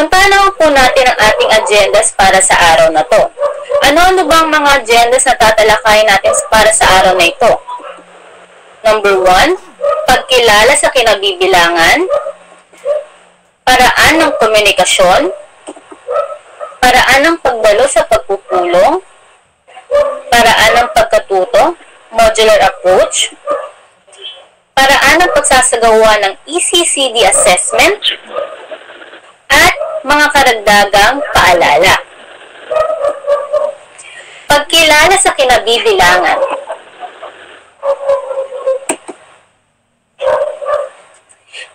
Puntahan naman po natin ang ating agendas para sa araw na to. Ano-ano bang mga agendas na tatalakayin natin para sa araw na ito? Number 1, pagkilala sa kinabibilangan, paraan ng komunikasyon, paraan ng pagdalo sa pagpupulong, paraan ng pagkatuto, modular approach, paraan ng pagsasagawa ng ECCD assessment, at mga karagdagang paalala. Pagkilala sa kinabibilangan.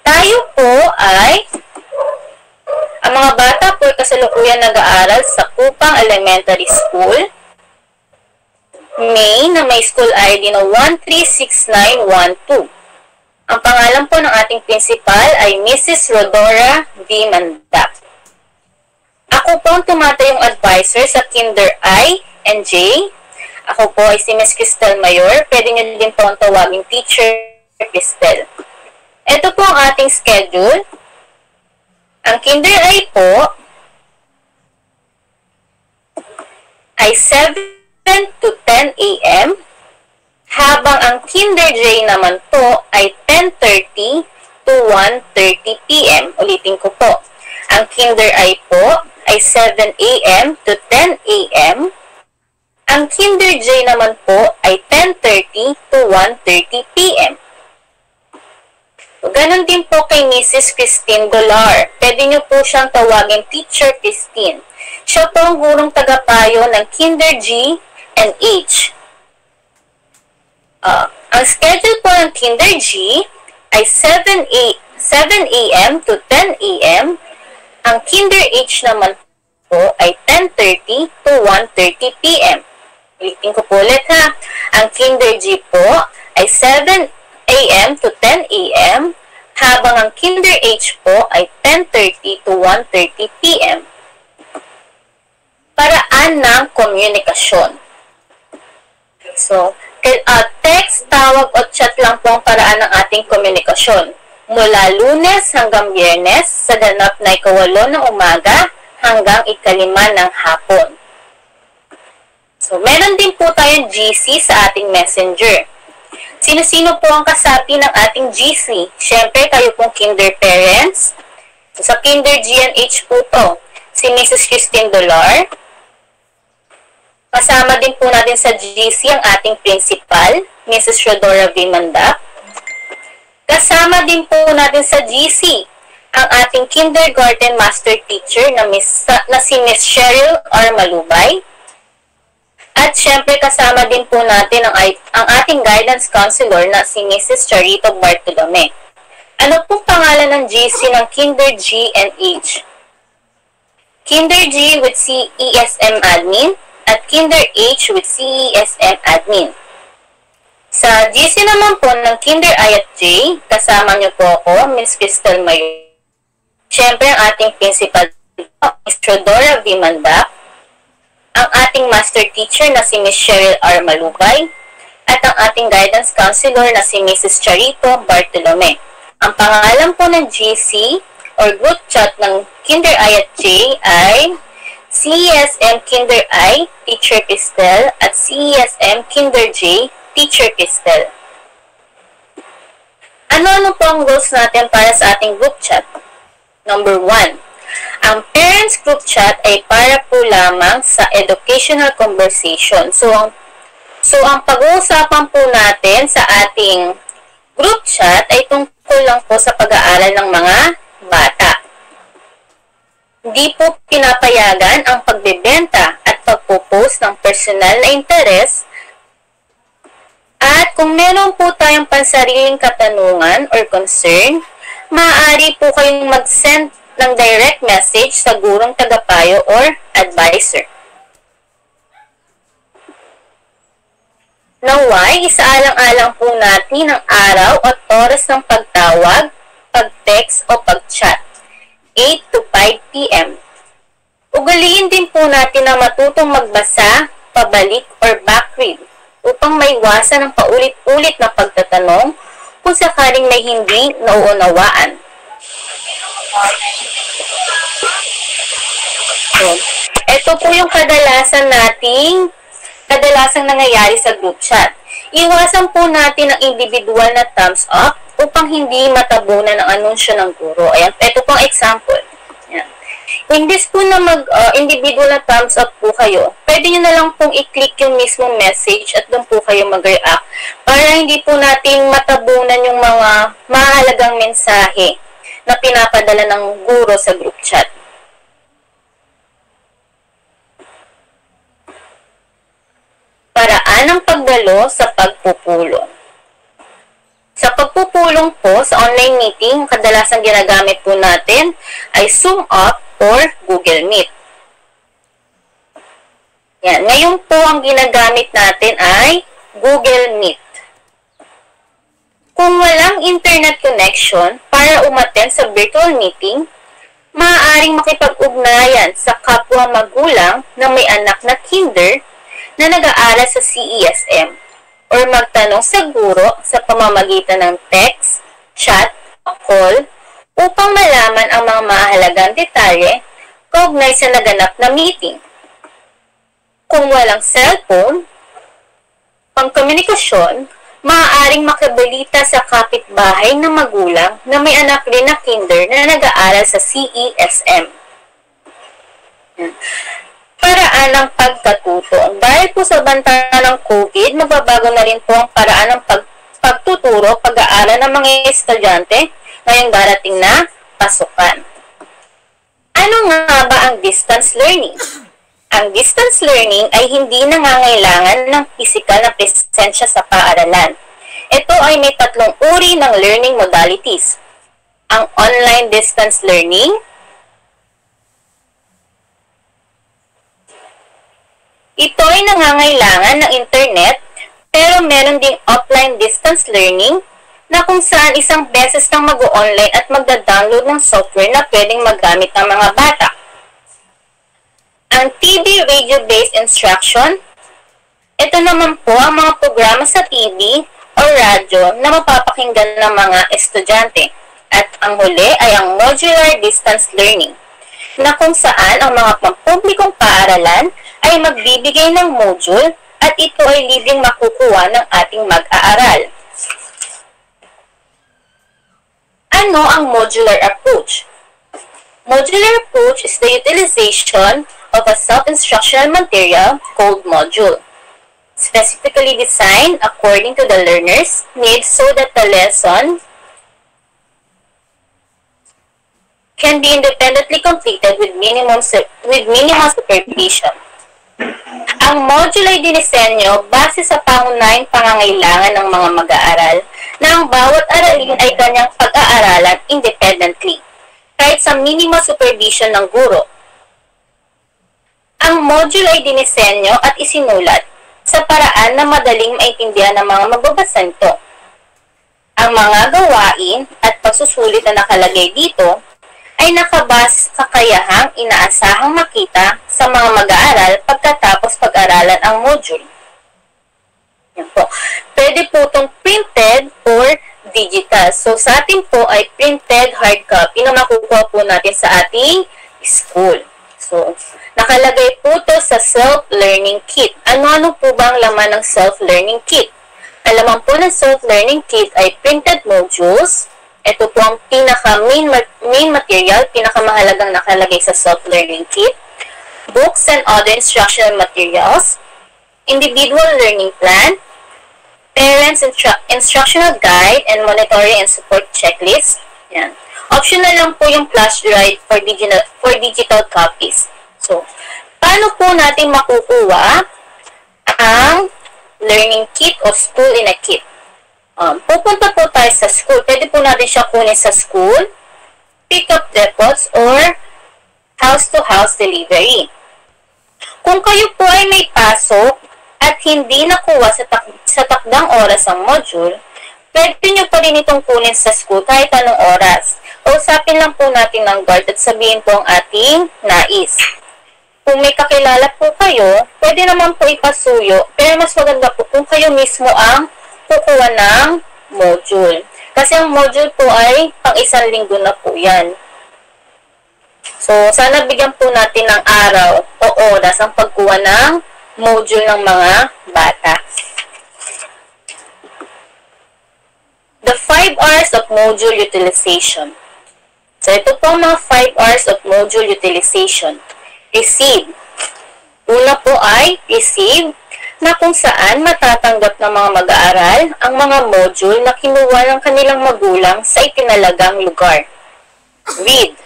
Tayo po ay ang mga bata po ay kasalukuyan nag-aaral sa Kupang Elementary School, May, na may school ID na 136912. Ang pangalan po ng ating principal ay Mrs. Rodora V. Mandap. Ako po ang tumatayong advisor sa Kinder I and J. Ako po ay si Ms. Cristel Mayor. Pwede nyo din po ang tawaging Teacher Cristel. Ito po ang ating schedule. Ang Kinder I po ay 7 to 10 a.m. habang ang Kinder J naman po ay 10:30 to 1:30 p.m. Ulitin ko po. Ang Kinder I po ay 7 a.m. to 10 a.m. Ang Kinder J naman po ay 10:30 to 1:30 p.m. Ganon din po kay Mrs. Christine Dolar. Pwede nyo po siyang tawagin Teacher Christine. Siya po ang gurong tagapayo ng Kinder G and H. Ang schedule po ng Kinder G ay 7 a.m. to 10 a.m. Ang Kinder H naman po ay 10:30 to 1:30 p.m. Ulitin ko po ulit ha. Ang Kinder G po ay 7 a.m. to 10 a.m. habang ang Kinder H po ay 10:30 to 1:30 p.m. Paraan ng komunikasyon. So, text, tawag o chat lang po ang paraan ng ating komunikasyon. Mula Lunes hanggang Biyernes sa ganap na 8 ng umaga hanggang 5 ng hapon. So, meron din po tayong GC sa ating messenger. Sino-sino po ang kasapi ng ating GC? Siyempre, kayo pong Kinder parents. So, sa Kinder G&H po to, si Mrs. Christine Dolar. Kasama din po natin sa GC ang ating principal, Mrs. Rodora V. Mandap. Kasama din po natin sa GC ang ating kindergarten master teacher na si Miss Cheryl R. Malubay. At syempre kasama din po natin ang ating guidance counselor na si Mrs. Charito Bartolome. Ano pong pangalan ng GC ng Kinder G and H? Kinder G with CESM admin at Kinder H with CESM admin. Sa GC naman po ng Kinder I at J, kasama niyo po ako, Ms. Cristel Mayor. Siyempre, ang ating principal, Ms. Rodora V. Mandap, ang ating master teacher na si Ms. Cheryl R. Malubay, at ang ating guidance counselor na si Mrs. Charito Bartolome. Ang pangalan po ng GC or group chat ng Kinder I at J ay CESM Kinder I, Teacher Cristel, at CESM Kinder J, Teacher Cristel. Ano-ano po ang goals natin para sa ating group chat? Number 1. Ang parents group chat ay para po lamang sa educational conversation. So ang pag-uusapan po natin sa ating group chat ay tungkol lang po sa pag-aaral ng mga bata. Hindi po pinapayagan ang pagbebenta at pagpo-post ng personal na interes. At kung meron po tayong pansariling katanungan or concern, maaari po kayong mag-send ng direct message sa gurong tagapayo or advisor. Naway, isaalang-alang po natin ang araw at oras ng pagtawag, pag-text o pag-chat. 8 to 5 p.m. Ugaliin din po natin na matutong magbasa, pabalik, or backread upang maiwasan ang paulit-ulit na pagtatanong kung sakaling may hindi nauunawaan. So, ito po yung kadalasan nangyayari sa group chat. Iwasan po natin ang individual na thumbs up upang hindi matabunan ang anunsyo ng guro. Ayan, ito pong example. Ayan. Imbis po na individual na thumbs up po kayo, pwede nyo na lang pong i-click yung mismong message at doon po kayo mag-react para hindi po natin matabunan yung mga mahalagang mensahe na pinapadala ng guro sa group chat. Paraan ng pagdalo sa pagpupulong. Sa pagpupulong po sa online meeting, kadalasan ginagamit po natin ay Zoom Up or Google Meet. Yan. Ngayon po ang ginagamit natin ay Google Meet. Kung walang internet connection para umattend sa virtual meeting, maaaring makipag-ugnayan sa kapwa magulang na may anak na kinder na nag-aaral sa CESM or magtanong sa guro sa pamamagitan ng text, chat, o call upang malaman ang mga mahalagang detalye kaugnay sa naganap na meeting. Kung walang cellphone, pangkomunikasyon, maaaring makabalita sa kapitbahay na magulang na may anak rin na kinder na nag-aaral sa CESM. Paraan ng pagkatuto. Dahil po sa banta ng COVID, magbabago na rin po ang paraan ng pagtuturo, pag-aaral ng mga estudyante ngayong darating na pasukan. Ano nga ba ang distance learning? Ang distance learning ay hindi nangangailangan ng physical na presensya sa paaralan. Ito ay may tatlong uri ng learning modalities. Ang online distance learning, ito ay nangangailangan ng internet, pero meron ding offline distance learning na kung saan isang beses lang mag-online at magda-download ng software na pwedeng magamit ng mga bata. Ang TV radio-based instruction, ito naman po ang mga programa sa TV o radyo na mapapakinggan ng mga estudyante. At ang huli ay ang modular distance learning, na kung saan ang mga pampublikong paaralan ay magbibigay ng module at ito ay libreng makukuha ng ating mag-aaral. Ano ang modular approach? Modular approach is the utilization of a self-instructional material called module, specifically designed according to the learner's needs so that the lesson can be independently completed with minimal supervision. Ang module ay dinisenyo base sa pangunahing pangangailangan ng mga mag-aaral na ang bawat aralin ay kanyang pag-aaralan independently, kahit sa minimal supervision ng guro. Ang module ay dinisenyo at isinulat sa paraan na madaling maintindihan ng mga magbabasa nito. Ang mga gawain at pagsusulit na nakalagay dito ay nakabase sa kakayahang inaasahang makita sa mga mag-aaral pagkatapos pag-aralan ang module. Yan po. Pwede po itong printed or digital. So, sa atin po ay printed hard copy na makukuha po natin sa ating school. So, nakalagay po ito sa self-learning kit. Ano-ano po ba ang laman ng self-learning kit? Ang laman po ng self-learning kit ay printed modules. Ito po ang main material, pinakamahalagang nakalagay sa self-learning kit. Books and other instructional materials. Individual learning plan. Parents instructional guide and monitoring and support checklist. Yan. Optional lang po yung flash drive for digital copies. So, paano po natin makukuha ang learning kit o school in a kit? Pupunta po tayo sa school. Pwede po natin siya kunin sa school, pick-up depots, or house-to-house delivery. Kung kayo po ay may pasok at hindi nakuha sa takdang oras ang module, pwede nyo pa rin itong kunin sa school kahit anong oras. Kausapin lang po natin ng guard at sabihin po ang ating nais. Kung may kakilala po kayo, pwede naman po ipasuyo, pero mas maganda po kung kayo mismo ang kukuha ng module. Kasi ang module po ay pang isang linggo na po yan. So, sana bigyan po natin ng araw o oras ang pagkuha ng module ng mga bata. The 5 hours of module utilization. So, ito po ang mga 5 hours of module utilization. Receive. Una po ay receive, na kung saan matatanggap ng mga mag-aaral ang mga module na kinuha ng kanilang magulang sa itinalagang lugar. Read.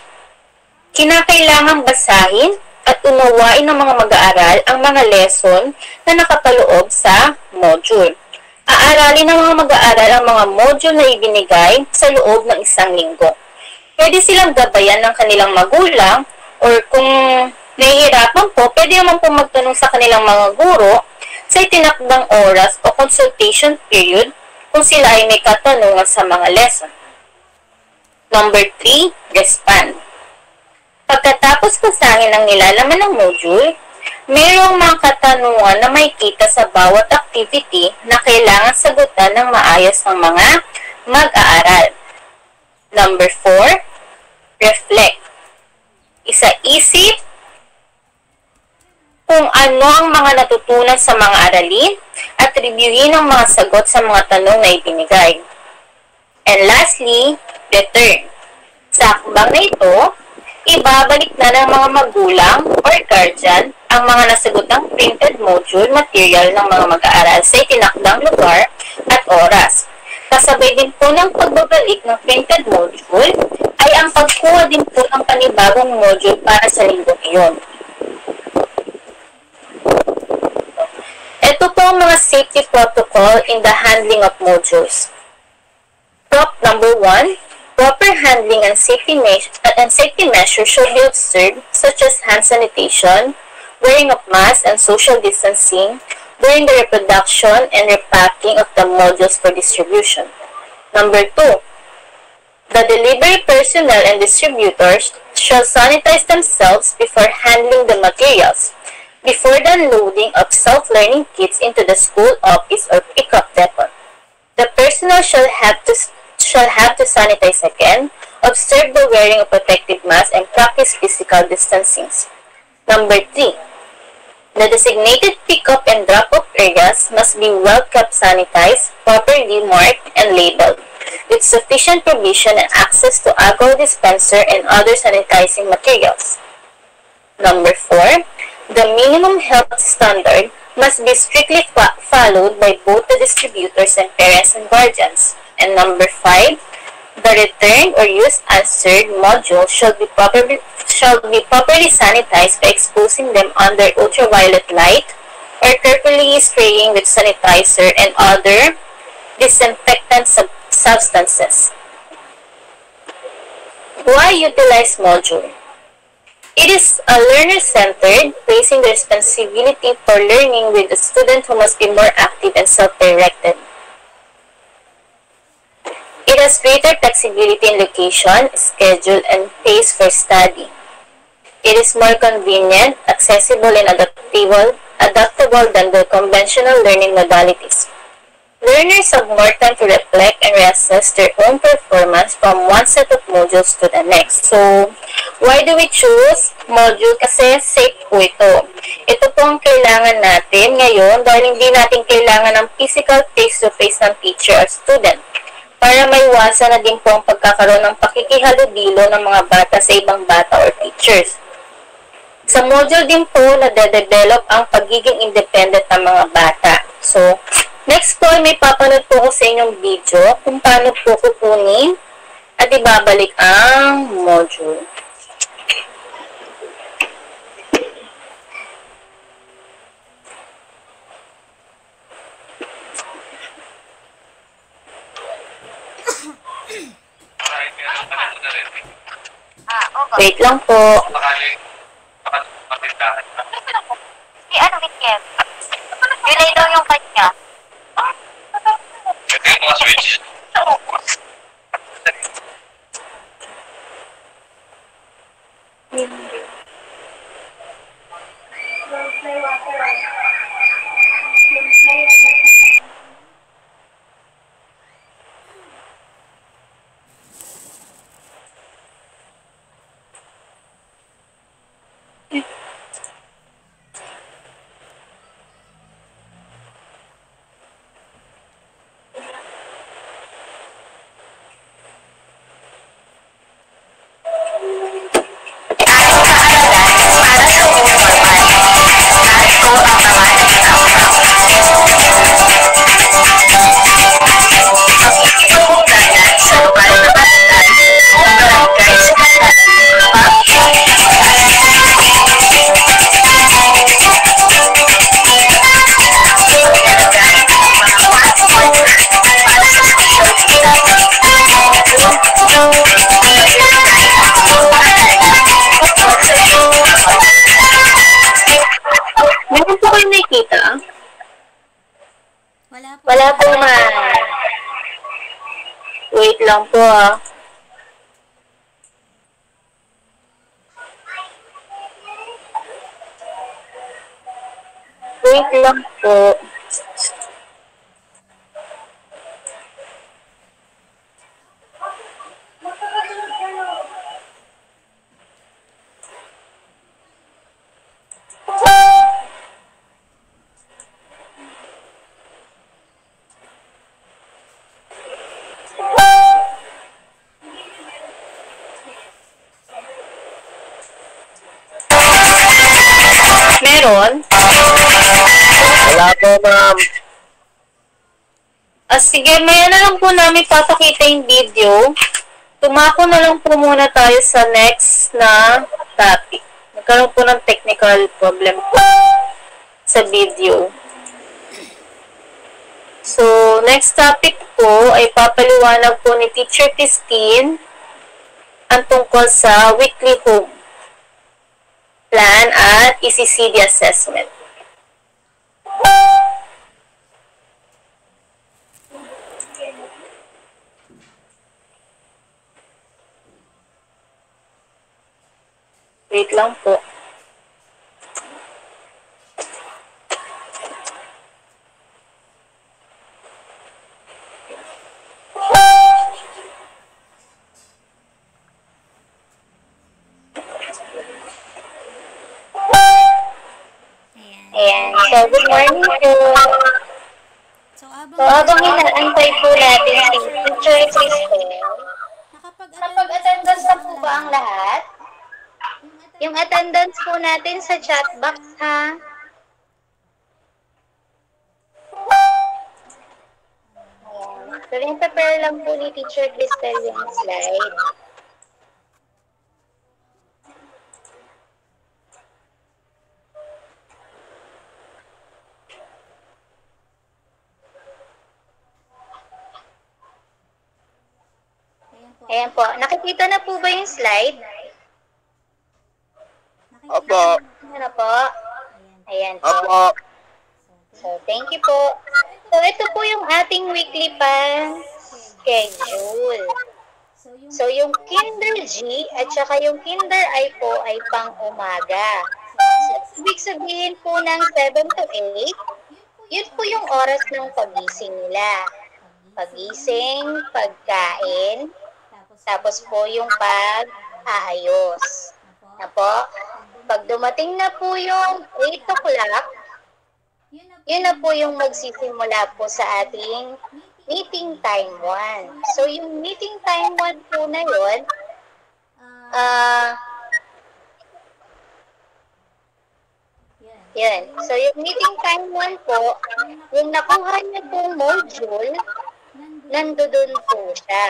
Kinakailangang basahin at unawain ng mga mag-aaral ang mga lesson na nakapaloob sa module. Aaralin ng mga mag-aaral ang mga module na ibinigay sa loob ng 1 linggo. Pwede silang gabayan ng kanilang magulang or kung nahihirapan po, pwede naman po magtanong sa kanilang mga guro sa itinakdang oras o consultation period kung sila ay may katanungan sa mga lesson. Number 3, respond. Pagkatapos basahin ang nilalaman ng module, mayroong mga katanungan na may kita sa bawat activity na kailangan sagutan ng maayos ng mga mag-aaral. Number 4, reflect. Isa-isip kung ano ang mga natutunan sa mga aralin at reviewin ang mga sagot sa mga tanong na ibinigay. And lastly, return. Sa akbang na ito, ibabalik na ng mga magulang or guardian ang mga nasagutang printed module material ng mga mag-aaral sa itinakdang lugar at oras. Kasabay din po ng pagbabalik ng printed module ay ang pagkuha din po ng panibagong module para sa linggo iyon. Ito po ang mga safety protocol in the handling of modules. Prop number 1, proper handling and safety measures should be observed, such as hand sanitation, wearing of masks and social distancing during the reproduction and repacking of the modules for distribution. Number 2, the delivery personnel and distributors shall sanitize themselves before handling the materials, before the unloading of self-learning kits into the school office or pickup depot. The personnel shall have to sanitize again, observe the wearing of protective masks, and practice physical distancing. Number 3, the designated pick-up and drop-off areas must be well-kept sanitized, properly marked, and labeled, with sufficient provision and access to alcohol dispenser and other sanitizing materials. Number 4, the minimum health standard must be strictly followed by both the distributors and parents and guardians. And number 5, the returned or used answered module shall be properly sanitized by exposing them under ultraviolet light or carefully spraying with sanitizer and other disinfectant substances. Why utilize module? It is a learner-centered, placing the responsibility for learning with the student who must be more active and self-directed. It has greater flexibility in location, schedule, and pace for study. It is more convenient, accessible, and adaptable than the conventional learning modalities. Learners have more time to reflect and reassess their own performance from one set of modules to the next. So, why do we choose module? Kasi safe po ito. Ito po ang kailangan natin ngayon dahil hindi natin kailangan ng physical face-to-face ng teacher or student para maiwasan na din po ang pagkakaroon ng pakikihalubilo ng mga bata sa ibang bata or teachers. Sa module din po, nade-develop ang pagiging independent ng mga bata. So, next po, may papanood po ko sa inyong video kung paano po kukunin at ibabalik ang module. Wait lang po. Ano, weekend? Delay daw yung kanya. Ito yung mga switch. Wait lang po ah. Wait lang po. Meron? Wala po, ma'am. Sige, maya na lang po namin papakita yung video. Tumako na lang po muna tayo sa next na topic. Nagkaroon po ng technical problem po sa video. So, next topic po ay papaliwanag po ni Teacher Christine ang tungkol sa weekly home plan at ECCD assessment. Wait lang po. Ayan. So, good morning po. So, So, habang inaantay po natin si Teacher Christine, nakapag-attendance na po ba ang lahat? Yung attendance po natin sa chat box, ha? Ayan. So, prepare lang po ni Teacher Christine yung slide. Ayan po. Nakikita na po ba yung slide? Opo. Ano po? Ayan po. Opo. So, thank you po. So, ito po yung ating weekly pan schedule. So, yung Kinder G at saka yung Kinder I po ay pang umaga. So, ibig sabihin po ng 7 to 8, yun po yung oras ng pagising nila. Pagising, pagkain, tapos po yung pag-aayos. Na po? Pag dumating na po yung 8 o'clock, yun na po yung magsisimula po sa ating meeting time 1. So, yung meeting time 1 po na yun, yan. So, yung meeting time 1 po, yung nakuha niya pong module, nandoon po siya.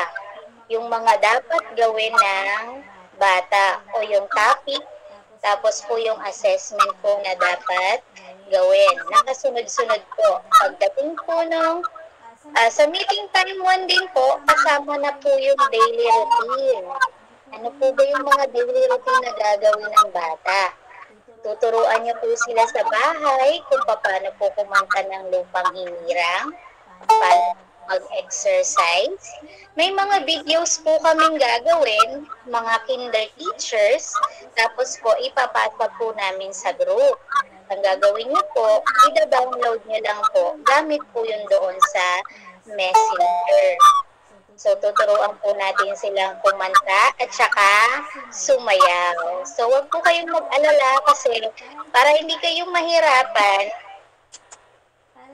Yung mga dapat gawin ng bata o yung topic, tapos po yung assessment po na dapat gawin. Nakasunod-sunod po. Pagdating po nung sa meeting time 1 din po, kasama na po yung daily routine. Ano po ba yung mga daily routine na gagawin ng bata? Tuturuan niyo po sila sa bahay kung paano po kumanta ng lupang hinirang, paano mag-exercise. May mga videos po kaming gagawin, mga kinder teachers, tapos po ipapasa po namin sa group. Ang gagawin niyo po, i-download niyo lang po, gamit po yun doon sa Messenger. So, tuturuan po natin silang kumanta at saka sumayaw. So, wag po kayong mag-alala kasi para hindi kayo mahirapan,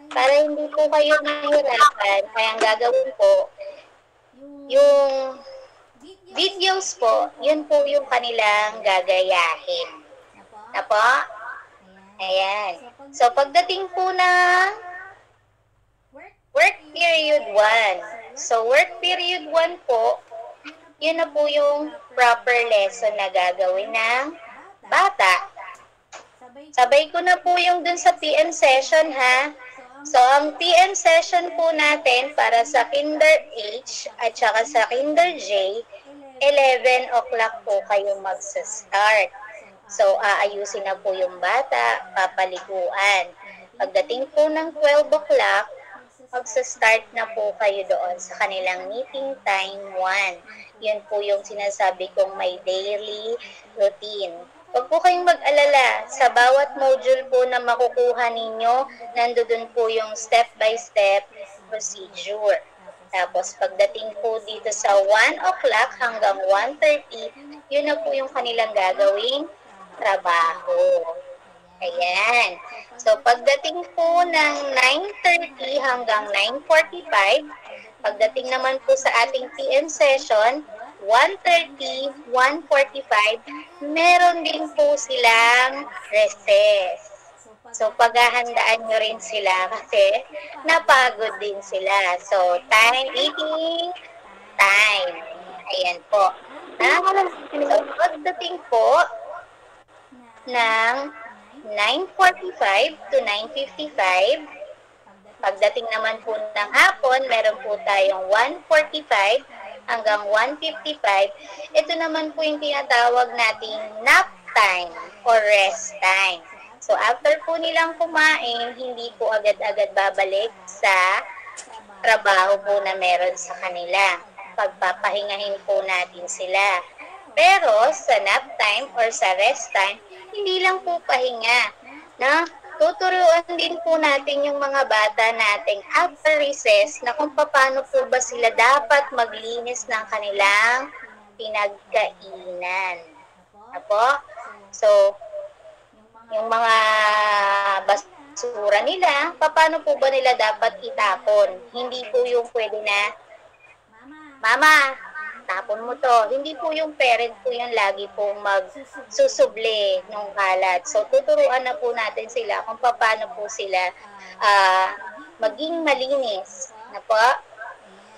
kaya ang gagawin po, yung videos po, yun po yung kanilang gagayahin. Na po? Ayan. So, pagdating po ng work period 1. So, work period 1 po, yun na po yung proper lesson na gagawin ng bata. Sabay ko na po yung dun sa PM session, ha? So, ang PM session po natin para sa Kinder H at saka sa Kinder J, 11 o'clock po kayo magsa-start. So, aayusin na po yung bata, papaliguan. Pagdating po ng 12 o'clock, magsa-start na po kayo doon sa kanilang meeting time 1. Yun po yung sinasabi kong may daily routine. Huwag po kayong mag-alala. Sa bawat module po na makukuha ninyo, nandoon po yung step-by-step procedure. Tapos pagdating po dito sa 1 o'clock hanggang 1:30, yun na po yung kanilang gagawing trabaho. Ayan. So pagdating po ng 9:30 hanggang 9:45, pagdating naman po sa ating PM session, 1:30, 1:45, meron din po silang recess. So, paghahandaan nyo rin sila kasi napagod din sila. So, time eating, time. Ayan po. So, pagdating po ng 9:45 to 9:55, pagdating naman po ng hapon, meron po tayong 1:45 hanggang 1:55. Ito naman po yung tinatawag nating nap time or rest time. So, after po nilang kumain, hindi po agad-agad babalik sa trabaho po na meron sa kanila. Pagpapahingahin po natin sila. Pero, sa nap time or sa rest time, hindi lang po pahinga. Na, tuturuan din po natin yung mga bata nating after recess na kung paano po ba sila dapat maglinis ng kanilang pinagkainan. Apo? So, yung mga basura nila, paano po ba nila dapat itapon? Hindi po yung pwede na, Mama, tapon mo to. Hindi po yung parent po yung lagi pong magsusuble ng kalat. So, tuturuan na po natin sila kung paano po sila maging malinis. Na po?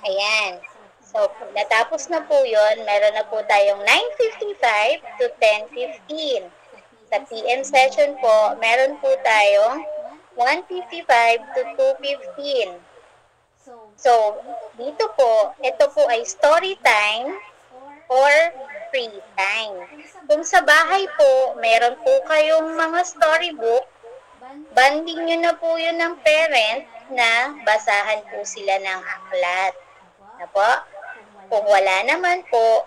Ayan. So, natapos na po yun, meron na po tayong 9:55 to 10:15. Sa PM session po, meron po tayong 1:55 to 2:15. So, dito po, ito po ay story time or free time. Kung sa bahay po, meron po kayong mga storybook, banding nyo na po yun ng parent na basahan po sila ng aklat. Na po? Kung wala naman po,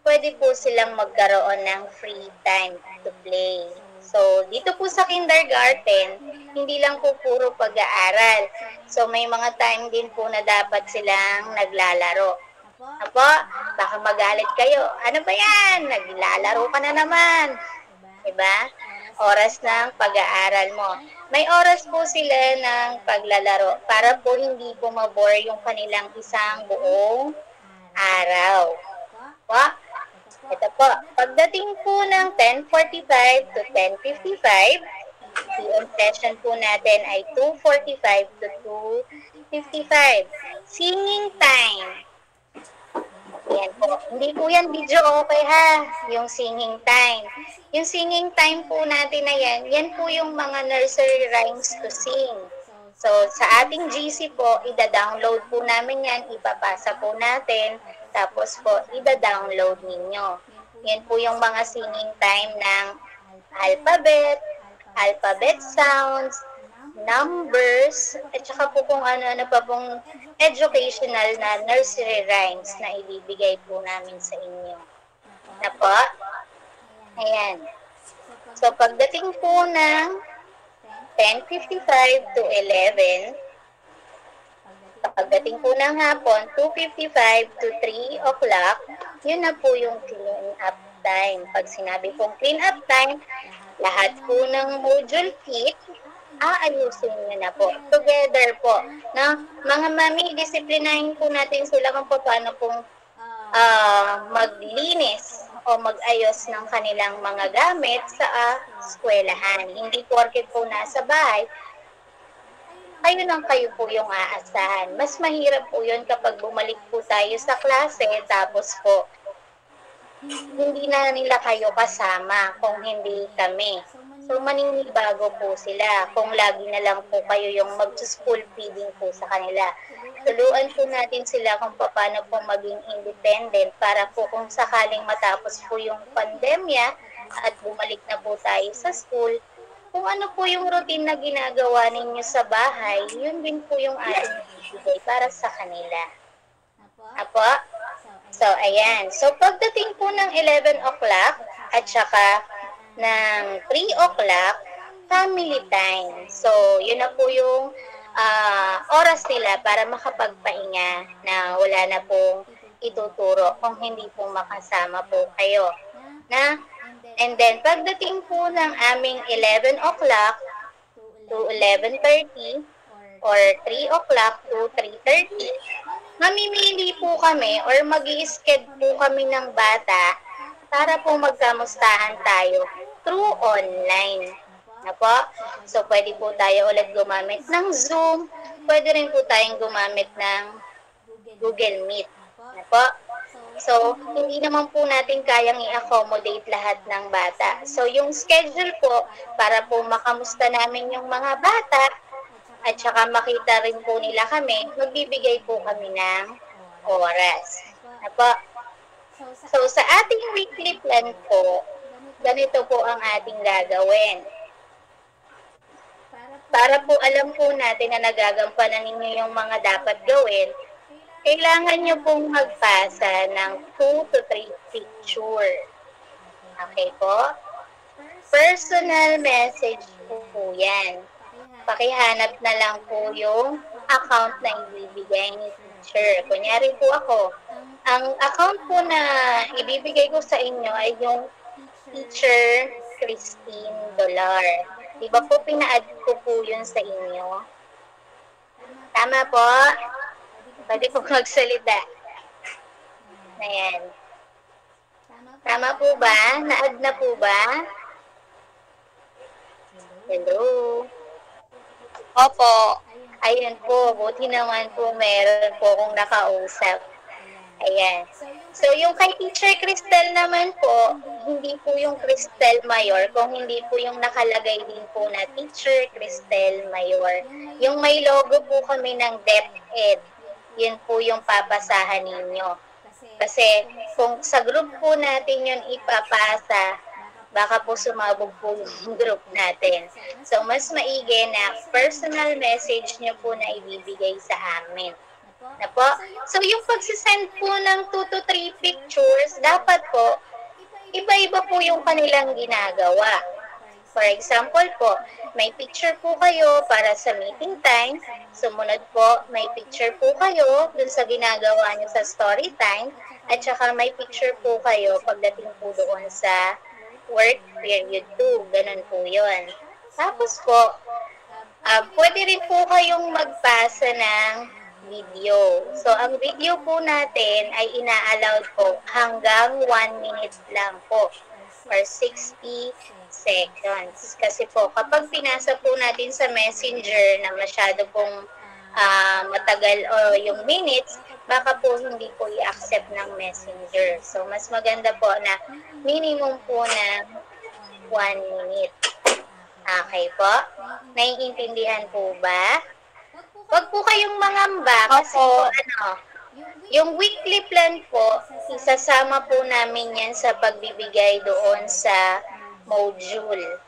pwede po silang magkaroon ng free time to play. So, dito po sa kindergarten, hindi lang po puro pag-aaral. So, may mga time din po na dapat silang naglalaro. Apo, baka magalit kayo. Ano ba yan? Naglalaro ka na naman. Diba? Oras ng pag-aaral mo. May oras po sila ng paglalaro para po hindi po mabore yung kanilang isang buong araw. Po? Ito po, pagdating po ng 10:45 to 10:55, PM session po natin ay 2:45 to 2:55. Singing time. Yan po. Hindi po yan video okay ha, yung singing time. Yung singing time po natin na yan po yung mga nursery rhymes to sing. So, sa ating GC po, ida-download po namin yan, ipapasa po natin, tapos po, ida-download ninyo. Yan po yung mga singing time ng alphabet sounds, numbers, at saka po kung ano-ano pa pong educational na nursery rhymes na ibibigay po namin sa inyo. Na po? Ayan. So, pagdating po ng 10:55 to 11, pagdating po ng hapon, 2:55 to 3 o'clock, yun na po yung clean up time. Pag sinabi pong clean up time, lahat po ng module kit, aayusin nyo na po. Together po. No? Mga mami, disiplinahin po natin sila kung paano pong maglinis o mag-ayos ng kanilang mga gamit sa eskwelahan. Hindi porket po nasa bahay, kayo po yung aasahan. Mas mahirap po yun kapag bumalik po tayo sa klase, tapos po, hindi na nila kayo kasama kung hindi kami. So, maninibago po sila kung lagi na lang po kayo yung mag-school feeding po sa kanila. Tuluan po natin sila kung paano po maging independent para po kung sakaling matapos po yung pandemya at bumalik na po tayo sa school, kung ano po yung routine na ginagawa ninyo sa bahay, yun din po yung ating ibibigay para sa kanila. Apo? So, ayan. So, pagdating po ng 11 o'clock at saka ng 3 o'clock, family time. So, yun na po yung oras nila para makapagpahinga na wala na pong ituturo kung hindi po makasama po kayo. And then, pagdating po ng aming 11 o'clock to 11:30 or 3 o'clock to 3:30, mamimili po kami or mag-i-schedule po kami ng bata para po magkamustahan tayo through online. Na po? So, pwede po tayo ulit gumamit ng Zoom. Pwede rin po tayong gumamit ng Google Meet. Na po? So, hindi naman po natin kayang i-accommodate lahat ng bata. So, yung schedule po, para po makamusta namin yung mga bata, at saka makita rin po nila kami, magbibigay po kami ng oras. Na po? So, sa ating weekly plan po, ganito po ang ating gagawin. Para po alam po natin na nagagampanan ninyo yung mga dapat gawin, kailangan nyo pong magpasa ng 2 to 3 picture. Okay po? Personal message po yan. Pakihanap na lang po yung account na ibibigay ni teacher. Kunyari po ako, ang account po na ibibigay ko sa inyo ay yung Teacher Christine Dolar. Diba po pina-add ko po yun sa inyo? Tama po? Pwede po magsalita. Ayan. Tama po ba? Na-add na po ba? Hello? Opo. Ayun po, buti naman po meron po kung nakausap. Ayan. So, yung kay Teacher Cristel naman po, hindi po yung Cristel Mayor, kung hindi po yung nakalagay din po na Teacher Cristel Mayor. Yung may logo po kami ng DepEd, yun po yung papasahan ninyo. Kasi kung sa group po natin yun ipapasa, baka po sumabog po yung group natin. So, mas maigi na personal message nyo po na ibibigay sa amin. Na po? So, yung pagsisend po ng 2 to 3 pictures, dapat po, iba-iba po yung kanilang ginagawa. For example po, may picture po kayo para sa meeting time. Sumunod po, may picture po kayo dun sa ginagawa nyo sa story time. At saka may picture po kayo pagdating po doon sa work period 2. Ganun po yun. Tapos po, pwede rin po kayong magpasa ng video. So, ang video po natin ay ina-allowed po hanggang 1 minute lang po or 60 seconds. Kasi po, kapag pinasa po natin sa messenger na masyado pong matagal o yung minutes, baka po hindi po i-accept ng messenger. So, mas maganda po na minimum po na 1 minute. Okay po? Naiintindihan po ba? Huwag po kayong mangamba kasi po, yung weekly plan po, isasama po namin yan sa pagbibigay doon sa module.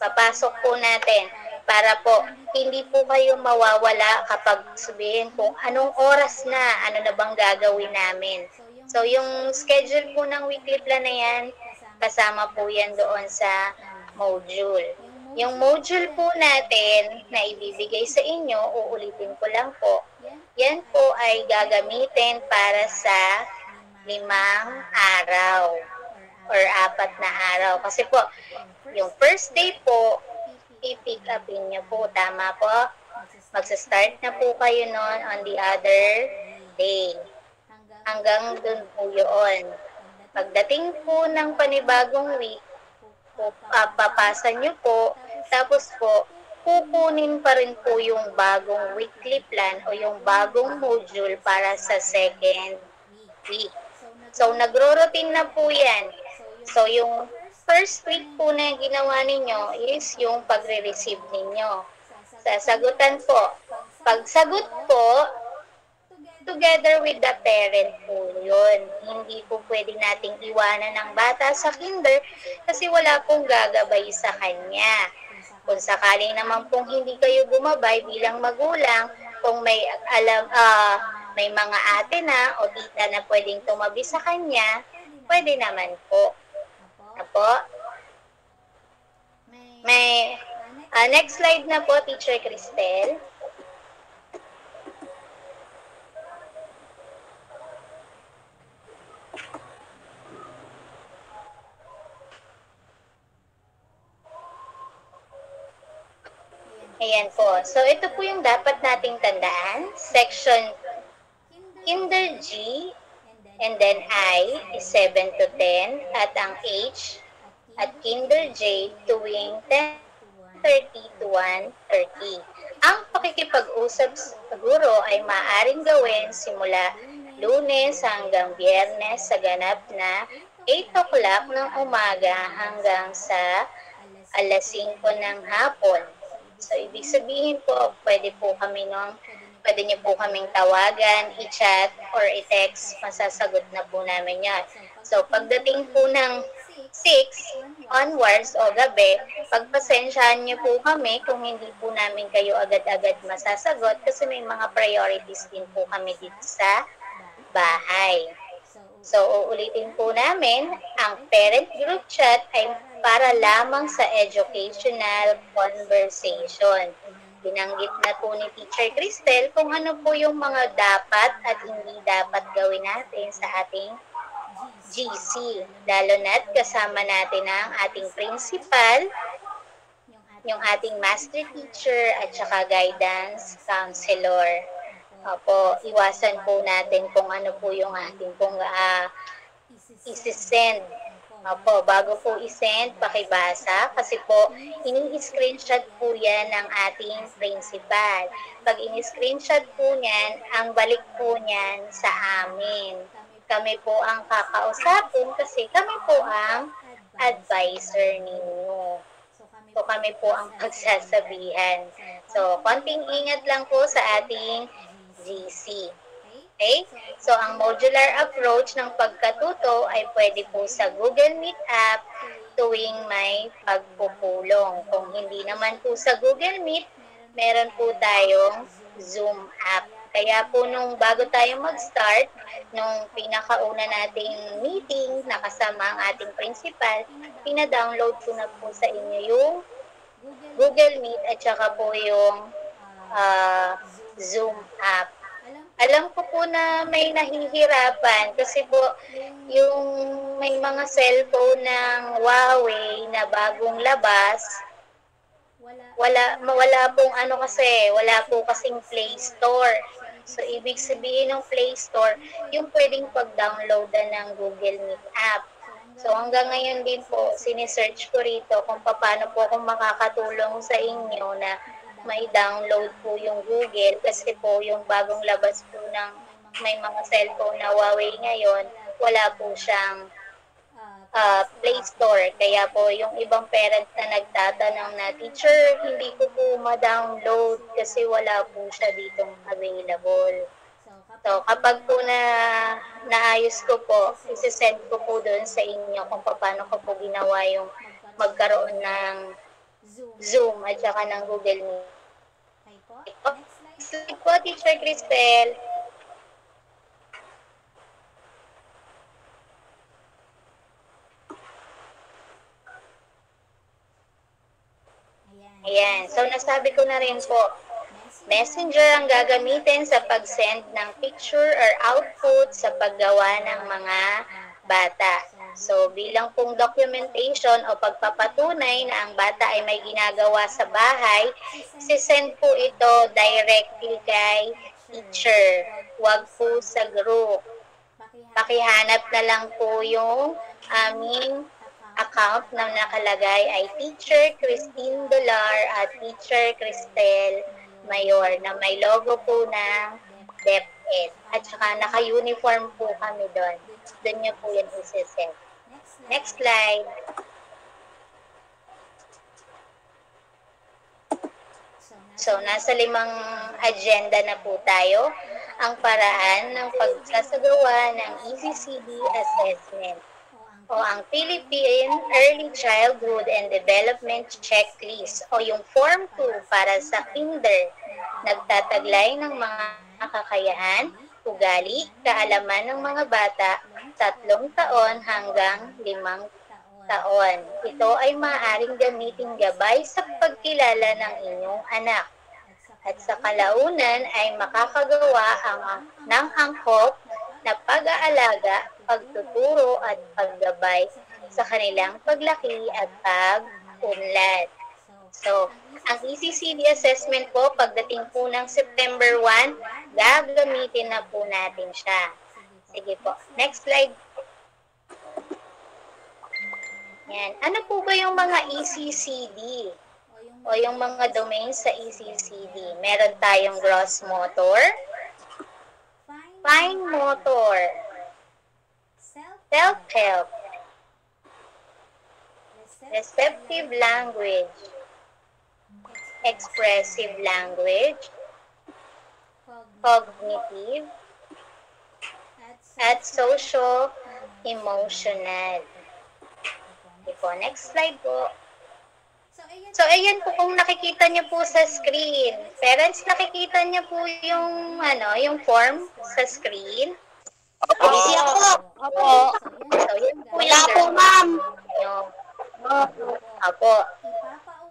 Papasok po natin para po hindi po kayo mawawala kapag sabihin kung anong oras na, ano na bang gagawin namin. So, yung schedule po ng weekly plan na yan, kasama po yan doon sa module. Yung module po natin na ibibigay sa inyo, uulitin ko lang po, yan po ay gagamitin para sa 5 araw or 4 na araw. Kasi po, yung first day po, i-pick upin nyo po. Tama po? Magsa-start na po kayo nun on the other day. Hanggang dun po yun. Pagdating po ng panibagong week, papasa nyo po, tapos po, kukunin pa rin po yung bagong weekly plan o yung bagong module para sa second week. So, nagro-routine na po yan. So, yung first week po na ginawa ninyo is yung pagre-receive ninyo. Sasagutan po. Pagsagot po, together with the parent po yun. Hindi po pwede nating iwanan ng bata sa kinder kasi wala pong gagabay sa kanya. Kung sakali naman pong hindi kayo gumabay bilang magulang, kung may mga ate na o tita na pwedeng tumabi sa kanya, pwede naman po. Apo? May next slide na po, Teacher Cristel. Ayan po. So, ito po yung dapat nating tandaan. Section Kinder G and then I is 7 to 10 at ang H at Kinder J tuwing 10:30 to 1:30. Ang pakikipag-usap sa guro ay maaaring gawin simula Lunes hanggang Biyernes sa ganap na 8 o'clock ng umaga hanggang sa alas 5 ng hapon. So, ibig sabihin po, pwede niyo po kaming tawagan, i-chat, or i-text, masasagot na po namin yan. So, pagdating po ng 6 onwards o gabi, pagpasensyahan niyo po kami kung hindi po namin kayo agad-agad masasagot kasi may mga priorities din po kami dito sa bahay. So, uulitin po namin, ang parent group chat ay para lamang sa educational conversation. Binanggit na po ni Teacher Cristel kung ano po yung mga dapat at hindi dapat gawin natin sa ating GC. Lalo na't kasama natin ang ating principal, yung ating master teacher, at saka guidance counselor. Opo, iwasan po natin kung ano po yung ating pong isi-send. Opo, bago po i-send, pakibasa kasi po ini-screenshot po yan ng ating principal. Pag ini-screenshot po niyan, ang balik po niyan sa amin. Kami po ang kakausapin kasi kami po ang advisor ninyo. So, kami po ang pagsasabihan. So, konting ingat lang po sa ating GC. Okay? So, ang modular approach ng pagkatuto ay pwede po sa Google Meet app tuwing may pagpupulong. Kung hindi naman po sa Google Meet, meron po tayong Zoom app. Kaya po bago tayo mag-start, nung pinakauna nating meeting na kasama ang ating principal, pina-download ko na po sa inyo yung Google Meet at saka po yung Zoom app. Alam ko po na may nahihirapan kasi po yung may mga cellphone ng Huawei na bagong labas, wala pong wala po kasing Play Store. So, ibig sabihin ng Play Store, yung pwedeng pag-downloadan ng Google Meet app. So, hanggang ngayon din po, sinesearch ko rito kung paano po akong makakatulong sa inyo na may download po yung Google kasi po yung bagong labas po ng may mga cellphone na Huawei ngayon, wala po siyang Play Store. Kaya po yung ibang parent na nagtatanong na, teacher, hindi ko po ma-download kasi wala po siya ditong available. So, kapag po naayos ko po, isi-send ko po doon sa inyo kung paano ko po ginawa yung magkaroon ng Zoom at saka ng Google Meet. Next po, Teacher Cristel. Ayan. So, nasabi ko na rin po, Messenger ang gagamitin sa pag-send ng picture or output sa paggawa ng mga bata. So, bilang pong documentation o pagpapatunay na ang bata ay may ginagawa sa bahay, sisend po ito directly kay teacher. Huwag po sa group. Pakihanap na lang po yung aming account na nakalagay ay Teacher Christine Dolar at Teacher Cristel Mayor na may logo po ng DepEd. At saka naka-uniform po kami doon. Doon nyo po yan isi-set. Next slide. So, nasa 5 agenda na po tayo. Ang paraan ng pagsasagawa ng ECCD assessment. o ang Philippine Early Childhood and Development Checklist o yung Form 2 para sa kinder. Nagtataglay ng mga kakayahan, ugali, kaalaman ng mga bata 3 taon hanggang 5 taon. Ito ay maaaring gamitin gabay sa pagkilala ng inyong anak. At sa kalaunan ay makakagawa ng angkop na pag-aalaga, pagtuturo at paggabay sa kanilang paglaki at pag-unlad. So, ang ECCD assessment po, pagdating po ng September 1, gagamitin na po natin siya. Sige po. Next slide. Yan. Ano po ba yung mga ECCD? O yung mga domains sa ECCD? Meron tayong gross motor, fine motor, self-help, receptive language, expressive language, cognitive, at socio-emotional. Okay po, next slide po. So, ayan po kung nakikita niyo po sa screen. Parents, nakikita niyo po yung, yung form sa screen. Hindi ako. Opo. So, yan po Wala po, ma'am. Opo.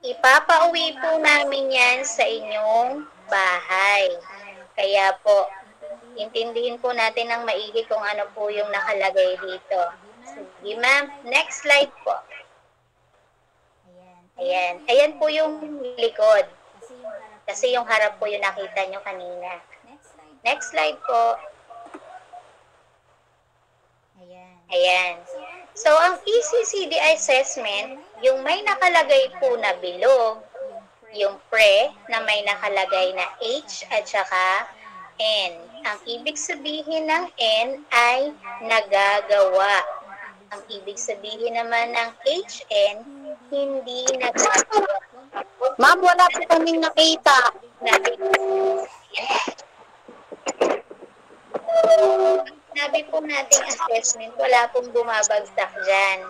Ipapauwi po namin yan sa inyong bahay. Kaya po, intindihin po natin ng maigi kung ano po yung nakalagay dito. Sige, ma'am. Next slide po. Ayan. Ayan po yung likod. Kasi yung harap po yung nakita nyo kanina. Next slide po. Ayan. So, ang ECCD assessment, yung may nakalagay po na bilog, yung pre na may nakalagay na H at saka N. Ang ibig sabihin ng N ay nagagawa. Ang ibig sabihin naman ng HN, hindi nagagawa. Ma'am, wala po kaming nakita. Sabi po nating assessment, wala pong bumabagsak dyan.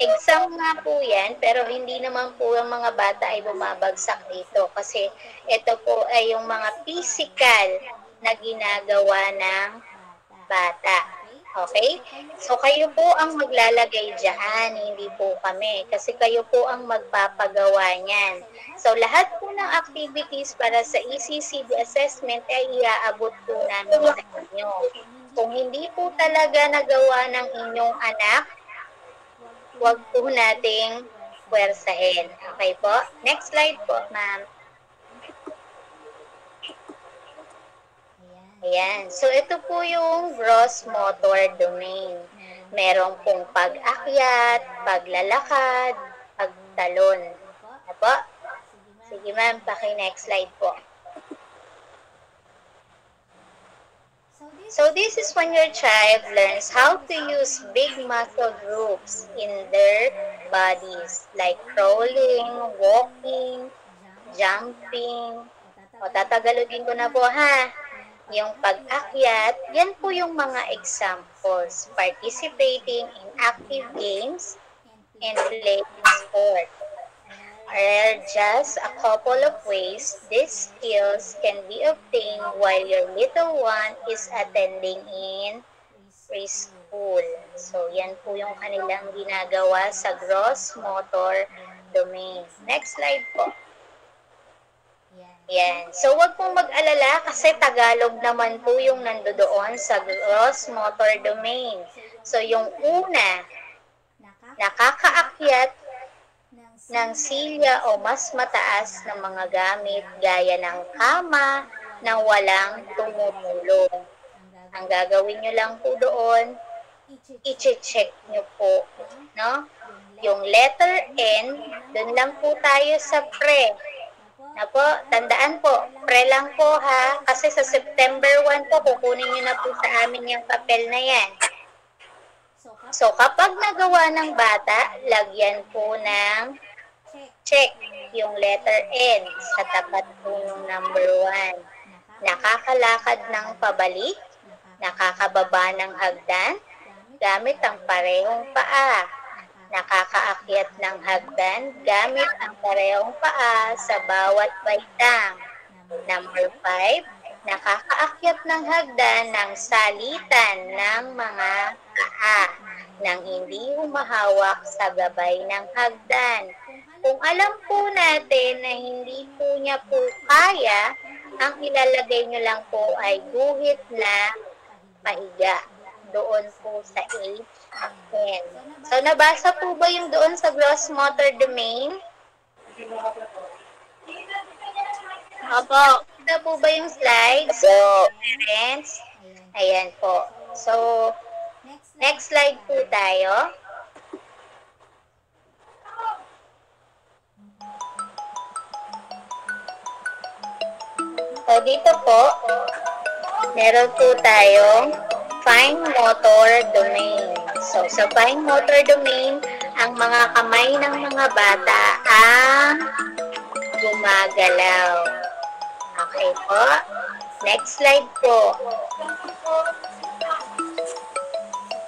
Exam nga po yan, pero hindi naman po ang mga bata ay bumabagsak dito. Kasi ito po ay yung mga physical na ginagawa ng bata. Okay? So, kayo po ang maglalagay dyan, hindi po kami. Kasi kayo po ang magpapagawa niyan. So, lahat po ng activities para sa ECCD assessment ay iaabot po namin sa inyo. Kung hindi po talaga nagawa ng inyong anak, huwag po nating puwersahin. Okay po? Next slide po, ma'am. Ayan. So, ito po yung gross motor domain. Meron pong pag-akyat, paglalakad, pagtalon. Ano po? Sige ma'am, paki-next slide po. So, this is when your child learns how to use big muscle groups in their bodies, like crawling, walking, jumping. O, tatagalogin ko na po ha. Yung pag-akyat, yan po yung mga examples. Participating in active games and playing sport are just a couple of ways these skills can be obtained while your little one is attending in preschool. So, yan po yung kanilang ginagawa sa gross motor domain. Next slide po. Yan. So, wag pong mag-alala kasi Tagalog naman po yung nandoon sa gross motor domain. So, yung una, nakakaakyat ng silya o mas mataas na mga gamit gaya ng kama na walang tumutulong. Ang gagawin nyo lang po doon, i-check nyo po. No? Yung letter N, doon lang po tayo sa pre. Na po, tandaan po, pre lang po ha, kasi sa September 1 po, kukunin nyo na po sa amin yung papel na yan. So, kapag nagawa ng bata, lagyan po ng check yung letter N sa tapat po yung number 1. Nakakalakad ng pabalik, nakakababa ng hagdan, gamit ang parehong paa. Nakakaakyat ng hagdan gamit ang parehong paa sa bawat baitang. Number 5, nakakaakyat ng hagdan ng salitan ng mga paa nang hindi humahawak sa gabay ng hagdan. Kung alam po natin na hindi po niya po kaya, ang ilalagay nyo lang po ay guhit na pahiga doon po sa H10. So, nabasa po ba yung doon sa gross motor domain? Opo. Ito po ba yung slides? Parents? Ayan po. So, next slide po tayo. So, dito po, meron po tayong fine motor domain. So, sa fine motor domain, ang mga kamay ng mga bata ang gumagalaw. Okay po. Next slide po.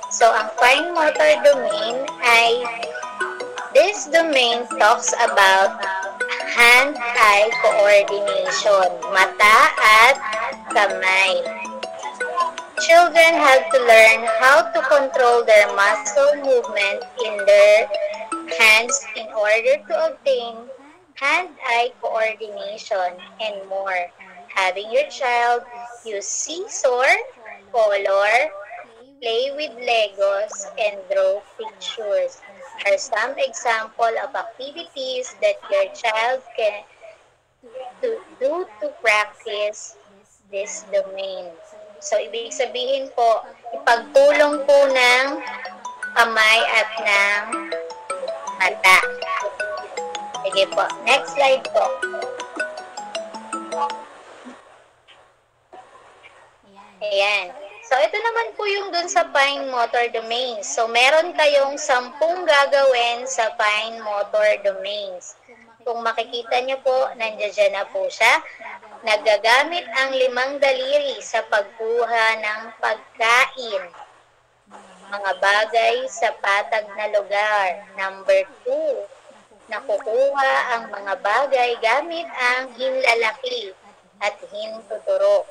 So, ang fine motor domain ay, this domain talks about hand-eye coordination, mata at kamay. Children have to learn how to control their muscle movement in their hands in order to obtain hand-eye coordination and more. Having your child use seesaw, color, play with Legos, and draw pictures are some example of activities that your child can do to practice this domain. So, ibig sabihin po, ipagtulong po ng kamay at ng mata. Sige po. Next slide po. Ayan. So, ito naman po yung dun sa fine motor domains. So, meron kayong 10 gagawin sa fine motor domains. Kung makikita nyo po, nandiyan na po siya. Nagagamit ang 5 daliri sa pagkuha ng pagkain. Mga bagay sa patag na lugar. Number 2, nakukuha ang mga bagay gamit ang hinlalaki at hintuturo.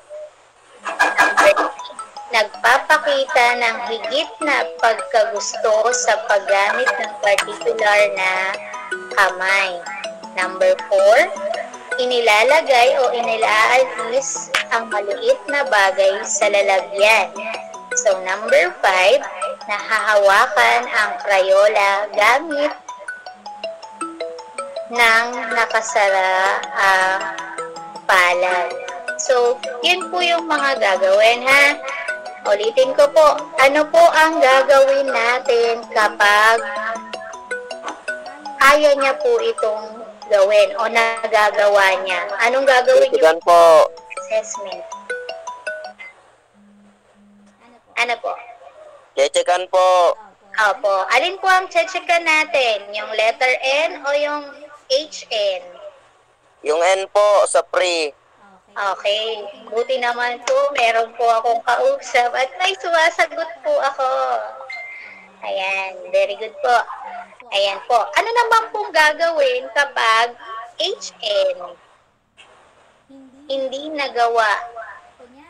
Number 3, nagpapakita ng higit na pagkagusto sa paggamit ng particular na kamay. Number 4, inilalagay o inilaalis ang maliit na bagay sa lalagyan. So, number 5, nahahawakan ang Crayola gamit ng nakasara ang palad. So, yun po yung mga gagawin, ha? Ulitin ko po, ano po ang gagawin natin kapag kaya niya po itong gawin o nagagawa niya? Anong gagawin niyo? Check po. Assessment. Ano po? Checkan po. Opo. Alin po ang checkan natin? Yung letter N o yung HN? Yung N po sa pre. Okay. Buti naman po, meron po akong kausap at may sumasagot po ako. Ayan. Very good po. Ayan po. Ano naman pong gagawin kapag HN hindi nagawa?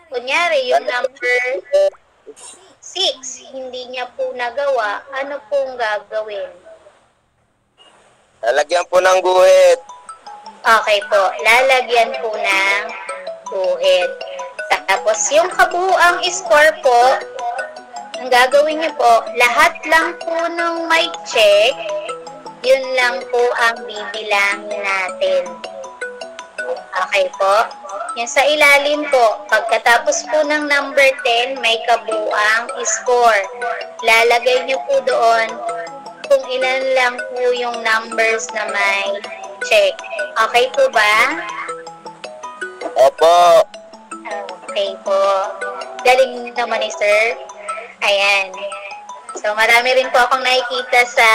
Kunyari, yung number 6, hindi niya po nagawa, ano pong gagawin? Lalagyan po ng guhit. Okay po, lalagyan po ng guhit. Tapos yung kabuuang score po, ang gagawin niyo po, lahat lang po nung may check, yun lang po ang bibilangin natin. Okay po? Yung sa ilalim po, pagkatapos po ng number 10, may kabuuang score. Lalagay niyo po doon kung ilan lang po yung numbers na may check. Okay po ba? Opo. Okay po. Galing naman ni sir. Ayan. So, marami rin po akong nakikita sa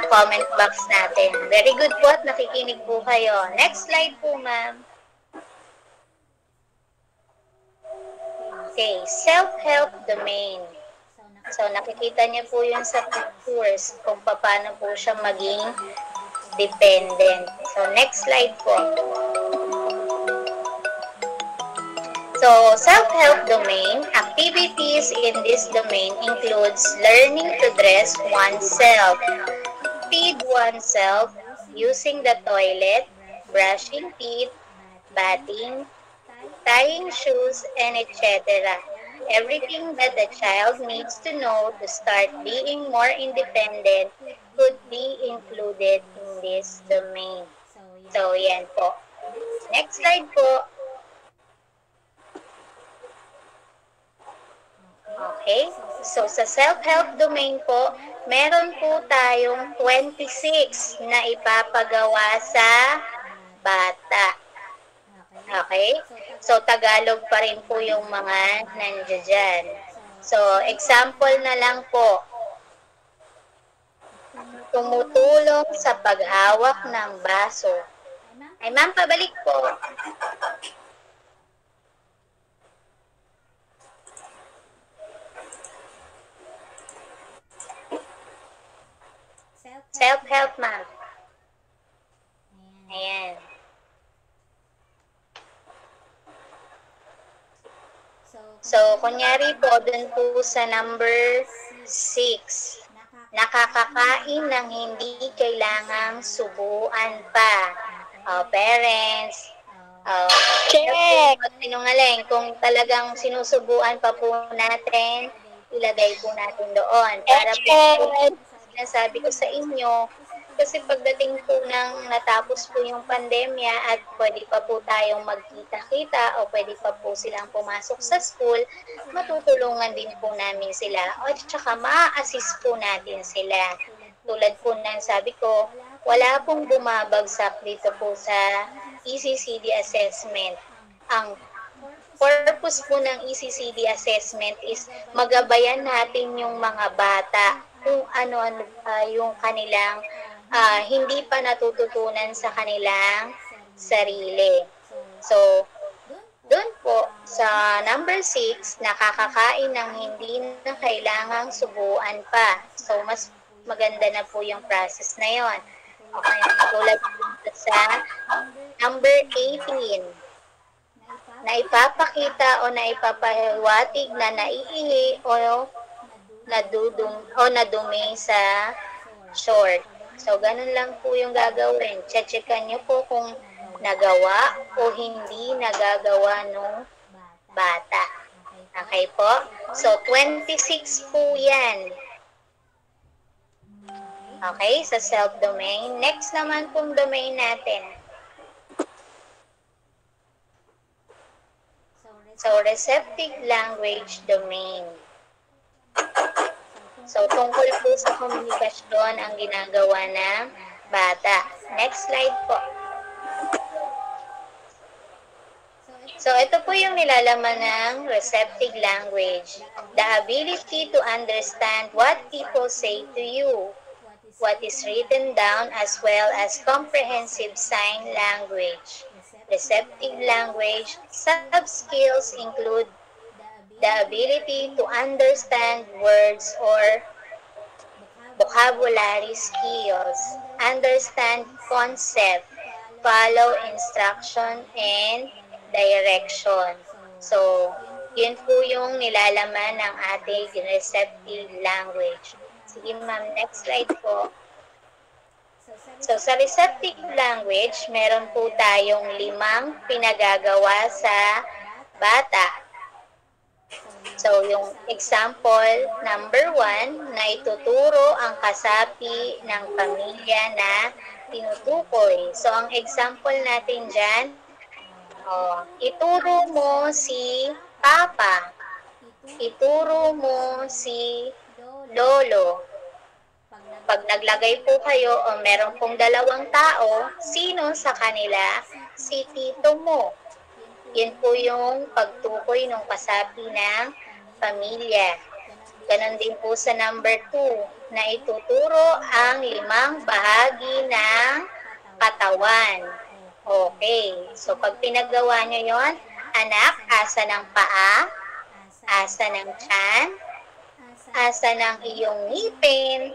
comment box natin. Very good po at nakikinig po kayo. Next slide po, ma'am. Okay, self-help domain. So, nakikita niyo po yun sa pictures kung paano po siya maging dependent. So, next slide po. So, self-help domain, activities in this domain includes learning to dress oneself, feed oneself, using the toilet, brushing teeth, bathing, tying shoes, and etc. Everything that a child needs to know to start being more independent could be included in this domain. So, yan po. Next slide po. Okay? So, sa self-help domain po, meron po tayong 26 na ipapagawa sa bata. Okay? So, Tagalog pa rin po yung mga nandiyan dyan. So, example na lang po. Tumutulong sa paghawak ng baso. Ay, ma'am, pabalik po. Self-help, ma'am. Ayan. So, kunyari po, dun po sa number 6, nakakakain ng hindi kailangang subuan pa. Parents, Check! sinungaling, kung talagang sinusubuan pa po natin, ilagay po natin doon. Para po, sinasabi ko sa inyo, kasi pagdating po ng natapos po yung pandemya at pwede pa po tayong magkita-kita o pwede pa po silang pumasok sa school, matutulungan din po namin sila at saka ma-assist po natin sila. Tulad po ng sabi ko, wala pong bumabagsak dito po sa ECCD assessment. Ang purpose po ng ECCD assessment is magabayan natin yung mga bata kung ano-ano yung kanilang hindi pa natututunan sa kanilang sarili. So, doon po sa number 6, nakakakain ng hindi na kailangang subuan pa. So, mas maganda na po yung process na yon. Okay, tulad sa number 18, na ipapakita o na ipapahiwatig na naiihi o nadumi sa short. So, ganun lang po yung gagawin. Checkan nyo po kung nagawa o hindi nagagawa nung bata. Okay po? So, 26 po yan. Okay, sa self-domain. Next naman pong domain natin. So, receptive language domain. So, tungkol po sa komunikasyon ang ginagawa ng bata. Next slide po. So, ito po yung nilalaman ng receptive language. The ability to understand what people say to you, what is written down, as well as comprehensive sign language. Receptive language sub-skills include the ability to understand words or vocabulary skills, understand concept, follow instruction, and direction. So, yun po yung nilalaman ng ating receptive language. Sige ma'am, next slide po. So, sa receptive language, meron po tayong 5 pinagagawa sa bata. So, yung example, number 1, na ituturo ang kasapi ng pamilya na tinutukoy. So, ang example natin dyan, ituro mo si Papa. Ituro mo si Lolo. Pag naglagay po kayo o meron pong 2 tao, sino sa kanila? Si tito mo. Yan po yung pagtukoy ng kasapi ng pamilya. Ganon din po sa number 2, na ituturo ang 5 bahagi ng katawan. Okay. So, pag pinagawa nyo yon, anak, asa ng paa, asa ng tiyan, Asan ang iyong ngipin?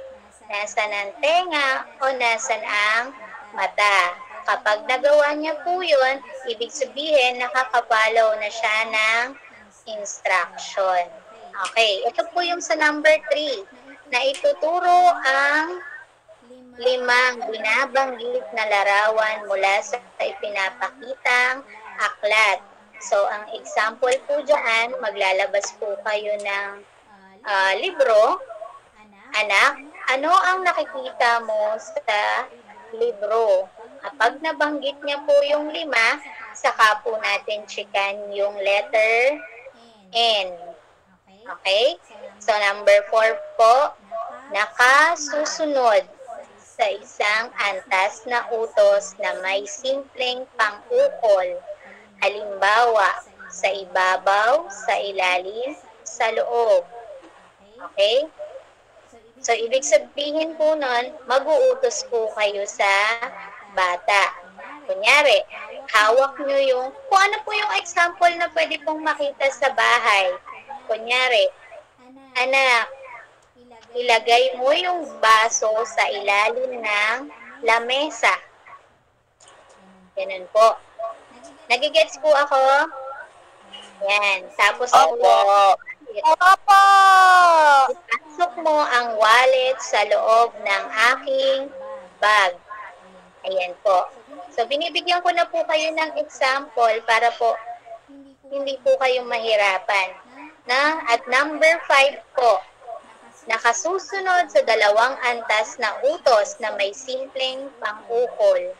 Nasaan ang tenga? O nasaan ang mata? Kapag nagawa niya po yun, ibig sabihin nakakapalaw na siya ng instruction. Okay, ito po yung sa number 3 na ituturo ang 5 binabanggit na larawan mula sa ipinapakitang aklat. So, ang example po dyan, maglalabas po kayo ng libro. Anak, ano ang nakikita mo sa libro? Kapag nabanggit niya po yung 5, saka po natin checkan yung letter N. Okay? So, number 4 po, nakasusunod sa isang antas na utos na may simpleng pang-ukol. Halimbawa, sa ibabaw, sa ilalim, sa loob. Okay? So, ibig sabihin po nun, mag-uutos po kayo sa bata. Kunyari, hawak nyo yung, kung ano po yung example na pwede pong makita sa bahay. Kunyari, anak, ilagay mo yung baso sa ilalim ng lamesa. Ganun po. Nagigets po ako? Yan. Tapos, Opo! ipasok mo ang wallet sa loob ng aking bag. Ayan po. So, binibigyan ko na po kayo ng example para po hindi po kayo mahirapan. At number 5 po, nakasusunod sa 2 antas na utos na may simpleng pang-ukol.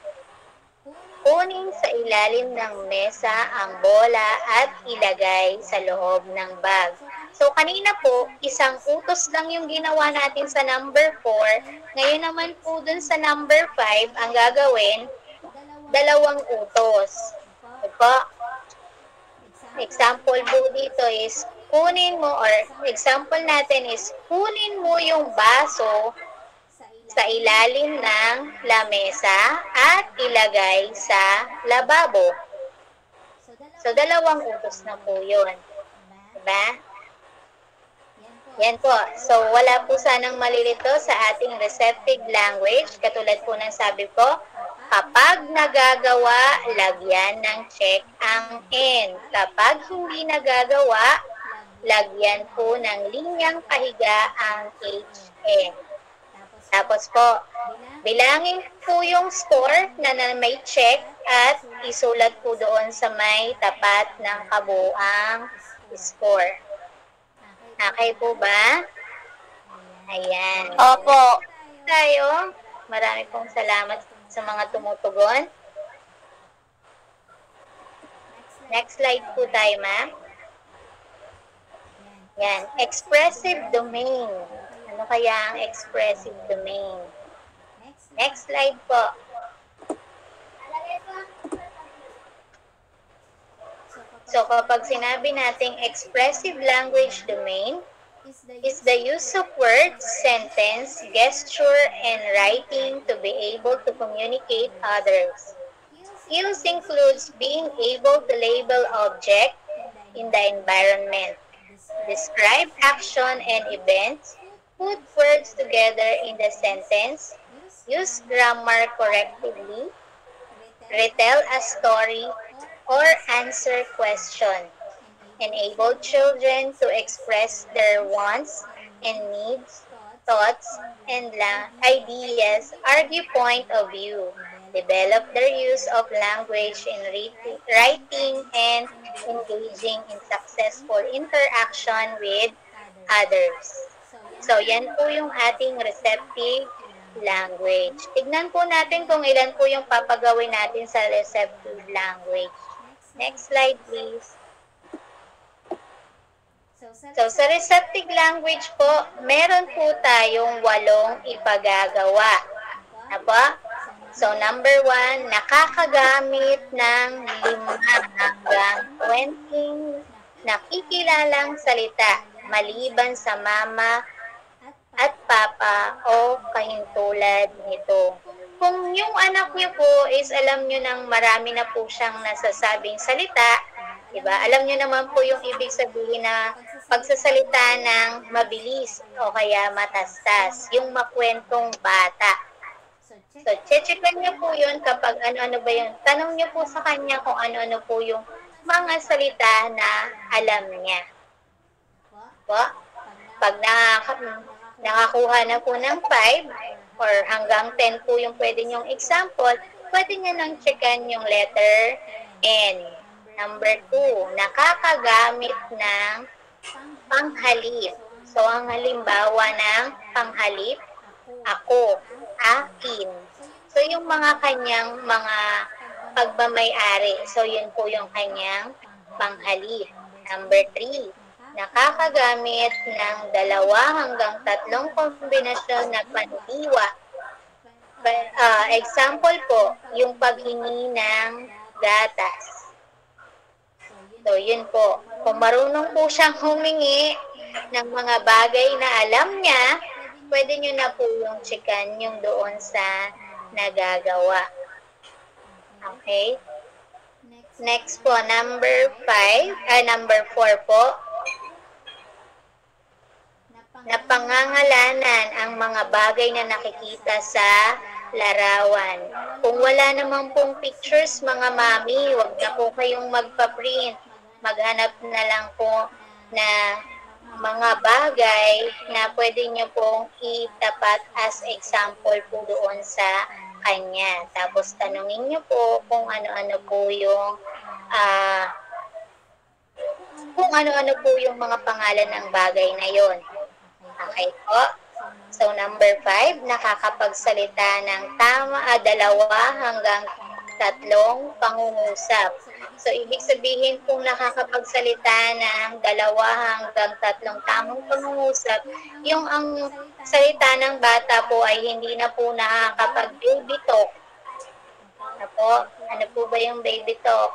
Kunin sa ilalim ng mesa ang bola at ilagay sa loob ng bag. So, kanina po, isang utos lang yung ginawa natin sa number 4. Ngayon naman po dun sa number 5, ang gagawin, 2 utos. Diba? Example po dito is, kunin mo, or example natin is, kunin mo yung baso sa ilalim ng lamesa at ilagay sa lababo. So, 2 utos na po yun. Diba? Yan po. So, wala po sanang malilito sa ating receptive language. Katulad po ng sabi ko, kapag nagagawa, lagyan ng check ang N. Kapag hindi nagagawa, lagyan po ng linyang pahiga ang HN. Tapos po, bilangin po yung score na may check at isulat po doon sa may tapat ng kabuuang score. Okay po ba? Ayan. Opo. Tayo. Marami pong salamat sa mga tumutugon. Next slide po tayo, ma'am. Yan. Expressive domain. Ano kaya ang expressive domain? Next slide po. So, kapag sinabi nating expressive language domain, is the use of words, sentence, gesture, and writing to be able to communicate others. Use includes being able to label object in the environment, describe action and events, put words together in the sentence, use grammar correctly, retell a story, or answer question. Enable children to express their wants and needs, thoughts, and ideas, argue point of view, develop their use of language in writing, and engaging in successful interaction with others. So, yan po yung ating receptive language. Tignan po natin kung ilan po yung papagawin natin sa receptive language. Next slide, please. So, sa receptive language po, meron po tayong 8 ipagagawa. Apa? So, number 1, nakakagamit ng 5 hanggang 20 nakikilalang salita maliban sa mama at papa o kahintulad nito. Kung yung anak niyo po is alam niyo nang marami na po siyang nasasabing salita, diba? Alam niyo naman po yung ibig sabihin na pagsasalita ng mabilis o kaya matastas, yung makwentong bata. So, checkan niyo po yun kapag ano-ano ba yun. Tanong niyo po sa kanya kung ano-ano po yung mga salita na alam niya. Po, pag nakakuha na po ng 5 or hanggang 10 po yung pwede niyong example, pwede niya nang checkan yung letter N. Number 2, nakakagamit ng panghalip. So, ang halimbawa ng panghalip, ako, akin. So, yung mga kanyang mga pagmamay-ari. So, yun po yung kanyang panghalip. Number 3, nakakagamit ng 2 hanggang 3 kombinasyon na pandiwa. Example po, yung paghingi ng gatas. So, yun po. Kung marunong po siyang humingi ng mga bagay na alam niya, pwede nyo na po yung checkan yung doon sa nagagawa. Okay? Next po, number 4 po. Napangangalanan ang mga bagay na nakikita sa larawan. Kung wala naman pong pictures, mga mami, wag na po kayong magpa-print. Maghanap na lang po na mga bagay na pwede nyo pong itapat as example po doon sa kanya. Tapos tanungin nyo po kung ano-ano po yung mga pangalan ng bagay na yon. Okay po? So, number 5, nakakapagsalita ng 2 hanggang 3 pangungusap. So, ibig sabihin kung nakakapagsalita ng 2 hanggang 3 tamang pangungusap, yung ang salita ng bata po ay hindi na po nakakapag-baby talk. Ano po ba yung baby talk?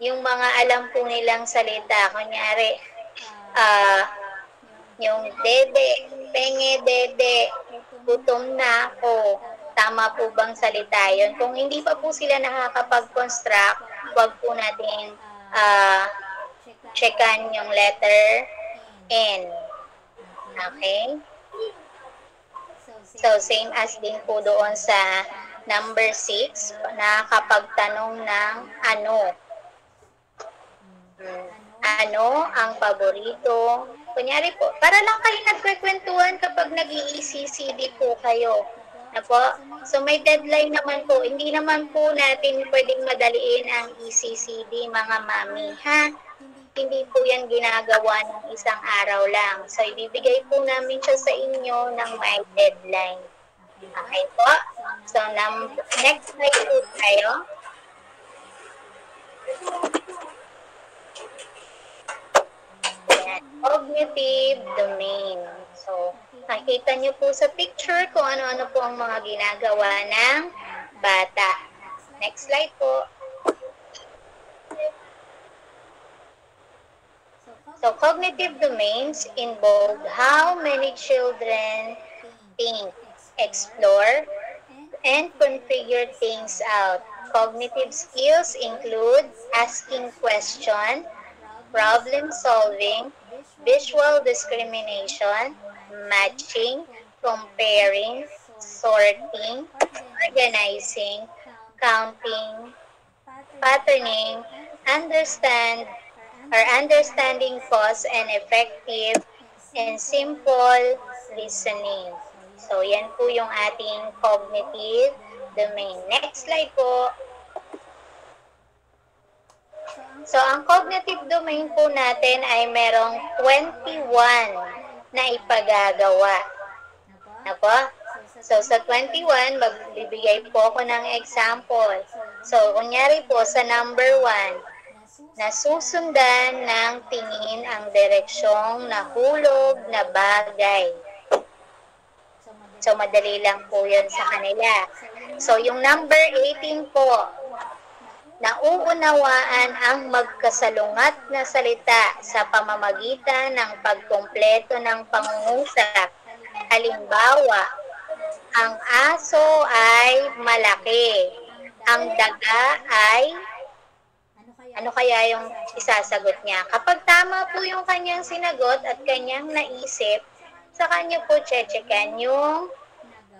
Yung mga alam po nilang salita. Kunyari, yung dede, penge, dede, gutom na ako. Tama po bang salita yun? Kung hindi pa po sila nakakapag-construct, wag po natin checkan yung letter N. Okay? So, same as din po doon sa number 6, nakakapagtanong ng ano. Ano ang paborito? Kunyari po, para lang kayo nagkwekwentuhan kapag nag-i-ECCD po kayo. So may deadline naman po. Hindi naman po natin pwedeng madaliin ang ECCD, mga mami, ha? Hindi po yan ginagawa ng isang araw lang. So ibibigay po namin siya sa inyo ng may deadline. Okay po? So next slide po tayo. Cognitive domain. So, nakita niyo po sa picture kung ano-ano po ang mga ginagawa ng bata. Next slide po. So, cognitive domains involve how many children think, explore, and configure things out. Cognitive skills include asking questions, problem solving, visual discrimination, matching, comparing, sorting, organizing, counting, patterning, understanding cause and effective, and simple listening. So, yan po yung ating cognitive domain. Next slide po. So, ang cognitive domain po natin ay merong 21 na ipagagawa. So, sa 21, magbibigay po ako ng example. So, kunyari po sa number 1, nasusundan ng tingin ang direksyong nahulog na bagay. So, madali lang po yun sa kanila. So, yung number 18 po, nauunawaan ang magkasalungat na salita sa pamamagitan ng pagkumpleto ng pangungusap. Halimbawa, ang aso ay malaki. Ang daga ay Ano kaya yung isasagot niya? Kapag tama po yung kanyang sinagot at kanyang naisip, sa kanya po checkan yung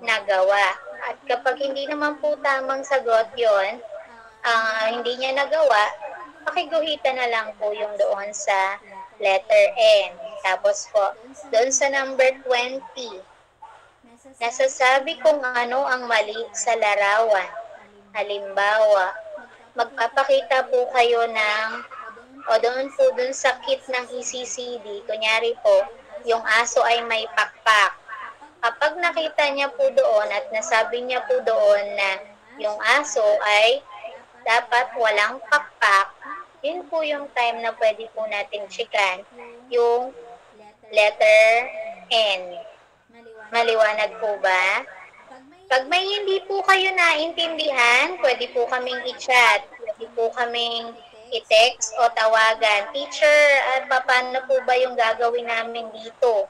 nagawa. At kapag hindi naman po tamang sagot yon, hindi niya nagawa, pakiguhitan na lang po yung doon sa letter N. Tapos po, doon sa number 20, nasasabi kung ano ang mali sa larawan. Halimbawa, magpapakita po kayo ng, o doon po doon sa kit ng ECCD, kunyari po, yung aso ay may pakpak. Kapag nakita niya po doon at nasabi niya po doon na yung aso ay dapat walang pakpak, yun po yung time na pwede po natin checkan yung letter N. Maliwanag po ba? Pag may hindi po kayo naintindihan, pwede po kaming i-chat, pwede po kaming i-text o tawagan. Teacher, paano po ba yung gagawin namin dito?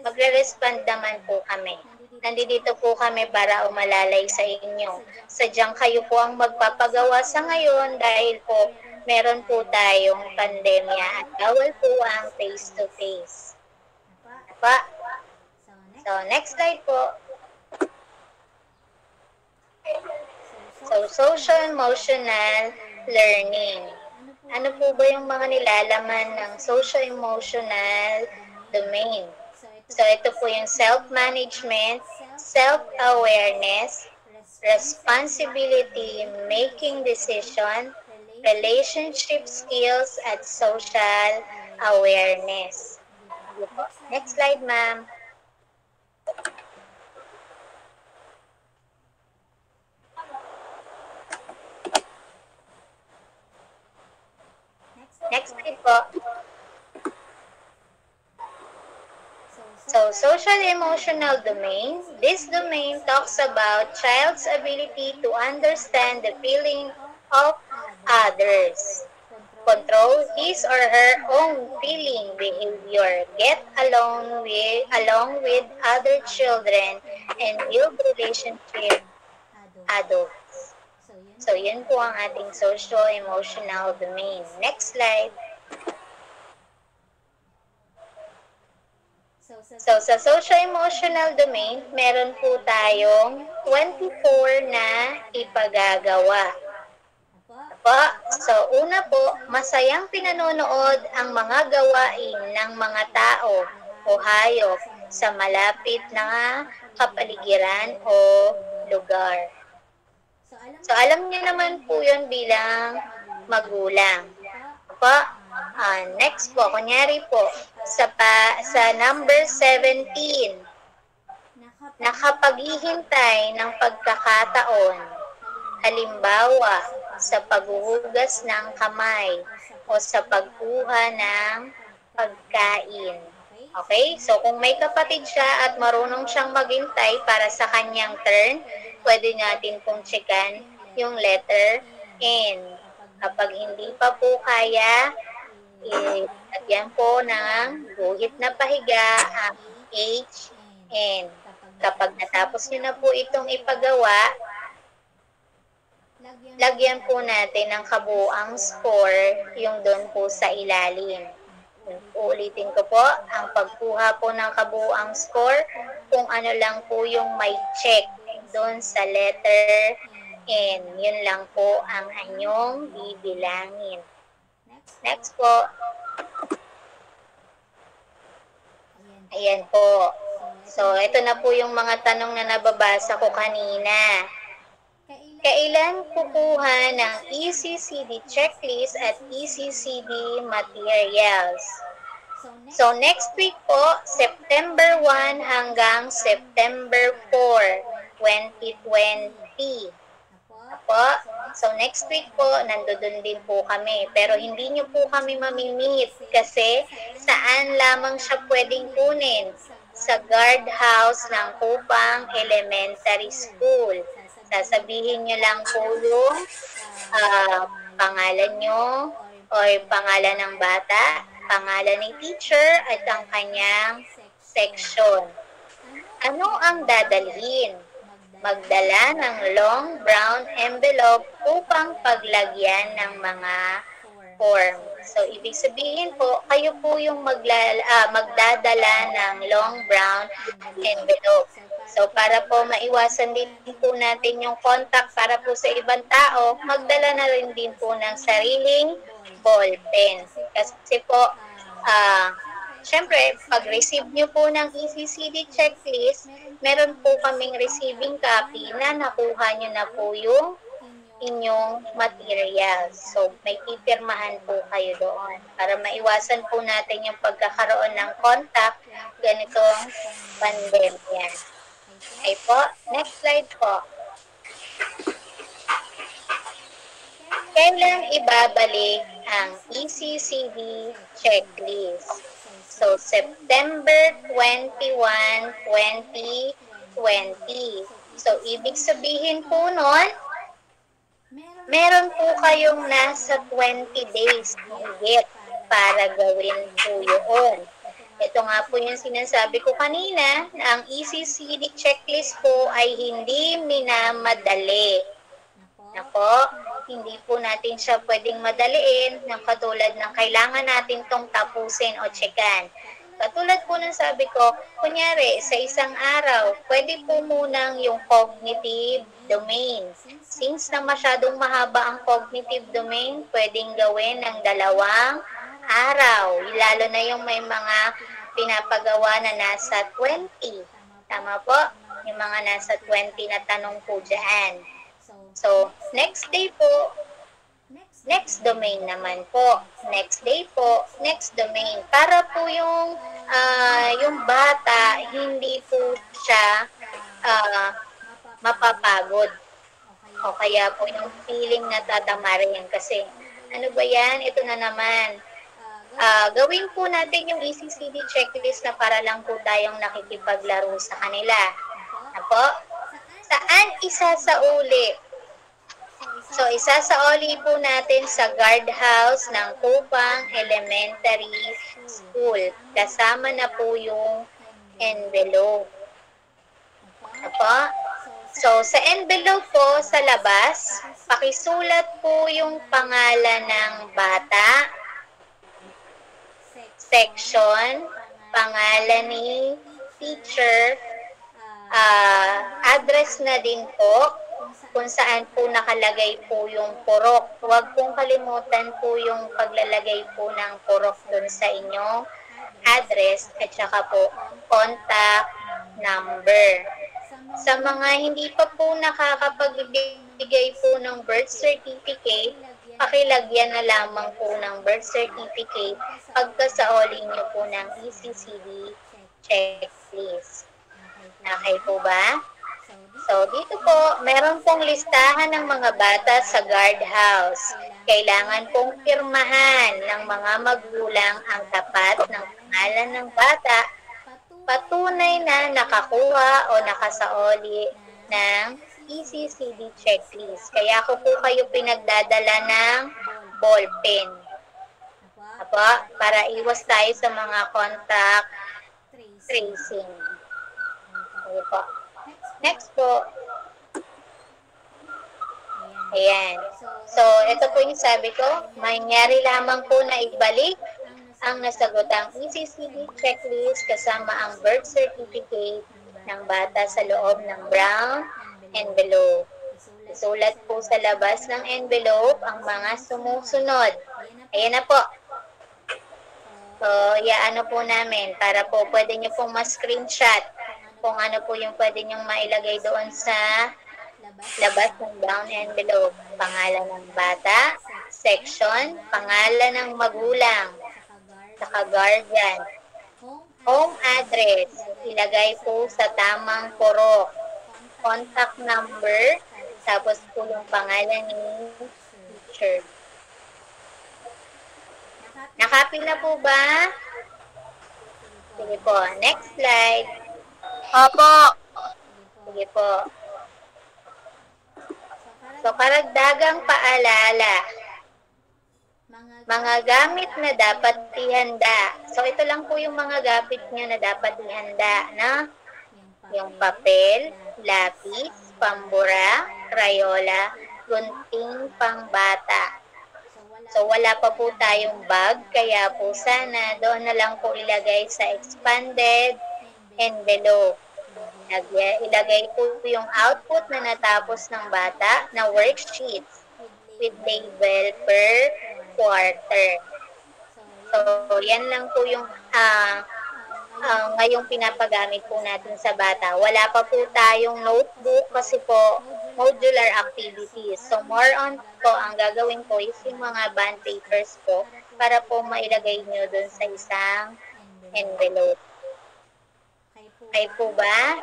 Magre-respond naman po kami. Nandito po kami para umalalay sa inyo. Sadyang kayo po ang magpapagawa sa ngayon dahil po meron po tayong pandemya at bawal po ang face-to-face. Pa? So, next slide po. So, social-emotional learning. Ano po ba yung mga nilalaman ng social-emotional domain? So, ito po yung self-management, self-awareness, responsibility, making decision, relationship skills, at social awareness. Next slide, ma'am. Next slide po. So, social-emotional domain. This domain talks about child's ability to understand the feeling of others, control his or her own feeling behavior, get along with other children, and build relationship adults. So, yun po ang ating social-emotional domain. Next slide. So, sa social-emotional domain, meron po tayong 24 na ipagagawa. So, una po, masayang pinanonood ang mga gawain ng mga tao o hayop sa malapit na kapaligiran o lugar. So, alam niyo naman po yun bilang magulang. Next po, kunyari po, sa number 17, nakapaghihintay ng pagkakataon, halimbawa, sa paghuhugas ng kamay o sa pagkuha ng pagkain. Okay? So, kung may kapatid siya at marunong siyang maghintay para sa kanyang turn, pwede natin pong checkan yung letter N. Kapag hindi pa po kaya, lagyan po ng guhit na pahiga ang H, N. Kapag natapos nyo na po itong ipagawa, lagyan po natin ng kabuuang score yung doon po sa ilalim. Ulitin ko po, ang pagkuha po ng kabuuang score, kung ano lang po yung may check doon sa letter N. Yun lang po ang anyong bibilangin. Next po. Ayan po. So, ito na po yung mga tanong na nababasa ko kanina. Kailan kukuha ng ECCD checklist at ECCD materials? So, next week po, September 1 hanggang September 4, 2020. So, next week po, nandoon din po kami. Pero hindi nyo po kami mamimit kasi saan lamang siya pwedeng kunin? Sa guard house ng Kupang Elementary School. Sasabihin nyo lang po yung pangalan nyo or pangalan ng bata, pangalan ng teacher, at ang kanyang section. Ano ang dadalhin? magdala ng long brown envelope upang paglagyan ng mga form. So, ibig sabihin po, kayo po yung magdadala ng long brown envelope. So, para po maiwasan din po natin yung contact para po sa ibang tao, magdala na rin din po ng sariling ball pen. Kasi po, syempre, pag-receive nyo po ng ECCD checklist, meron po kaming receiving copy na nakuha nyo na po yung inyong materials. So, may pipirmahan po kayo doon para maiwasan po natin yung pagkakaroon ng contact ganitong pandemya. Okay po. Next slide po. Kailan ibabalik ang ECCD checklist? So, September 21, 2020. So, ibig sabihin po nun, meron po kayong nasa 20 days higit para gawin po yun. Ito nga po yung sinasabi ko kanina na ang ECCD checklist po ay hindi minamadali. Nako, hindi po natin siya pwedeng madaliin ng katulad ng kailangan natin tong tapusin o checkan. Katulad po ng sabi ko, kunyari sa isang araw, pwede po munang yung cognitive domain. Since na masyadong mahaba ang cognitive domain, pwedeng gawin ng 2 araw. Lalo na yung may mga pinapagawa na nasa 20. Tama po? Yung mga nasa 20 na tanong po dyan. So, next day po, next domain naman po. Next day po, next domain. Para po yung bata, hindi po siya mapapagod. O kaya po yung feeling na tatamarin. Kasi, ano ba yan? Ito na naman. Gawin po natin yung ECCD checklist na para lang po tayong nakikipaglaro sa kanila. Apo? Saan isasauli? So, isasauli po natin sa guardhouse ng Kupang Elementary School. Kasama na po yung envelope. Apo? So, sa envelope po, sa labas, pakisulat po yung pangalan ng bata, section, pangalan ni teacher, address na din po, kung saan po nakalagay po yung purok. Huwag pong kalimutan po yung paglalagay po ng purok dun sa inyong address at saka po contact number. Sa mga hindi pa po nakakapagbigay po ng birth certificate, pakilagyan na lamang po ng birth certificate pagkasaoli nyo po ng ECCD checklist. Okay po ba? So, dito po, meron pong listahan ng mga bata sa guardhouse. Kailangan pong pirmahan ng mga magulang ang tapat ng pangalan ng bata, patunay na nakakuha o nakasaoli ng ECCD checklist. Kaya ako po kayo pinagdadala ng ball pen. Apo, para iwas tayo sa mga contact tracing. Okay po. Next po. Ayan. So, ito po yung sabi ko. Mangyari lamang po na ibalik ang nasagotang ECCD checklist kasama ang birth certificate ng bata sa loob ng brown envelope. Isulat po sa labas ng envelope ang mga sumusunod. Ayan na po. So, yaano po namin para po pwede nyo pong ma-screenshot kung ano po yung pwede nyong mailagay doon sa labas ng brown envelope. Pangalan ng bata, section, pangalan ng magulang, saka guardian, home address, ilagay po sa tamang purok, contact number, tapos po yung pangalan ni teacher. Nakapil na po ba? Sige po, next slide. Opo. Sige po. So, karagdagang paalala. Mga gamit na dapat ihanda. So, ito lang po yung mga gamit nyo na dapat ihanda, na yung papel, lapis, pambura, Crayola, gunting pangbata. So wala pa po tayong bag, kaya po sana doon na lang po ilagay sa expanded envelope. Ilagay po yung output na natapos ng bata na worksheets with label per quarter. So, yan lang po yung ngayong pinapagamit po natin sa bata. Wala pa po tayong notebook kasi po modular activities. So, more on po, ang gagawin ko is yung mga bond papers po para po mailagay nyo dun sa isang envelope. Okay po ba?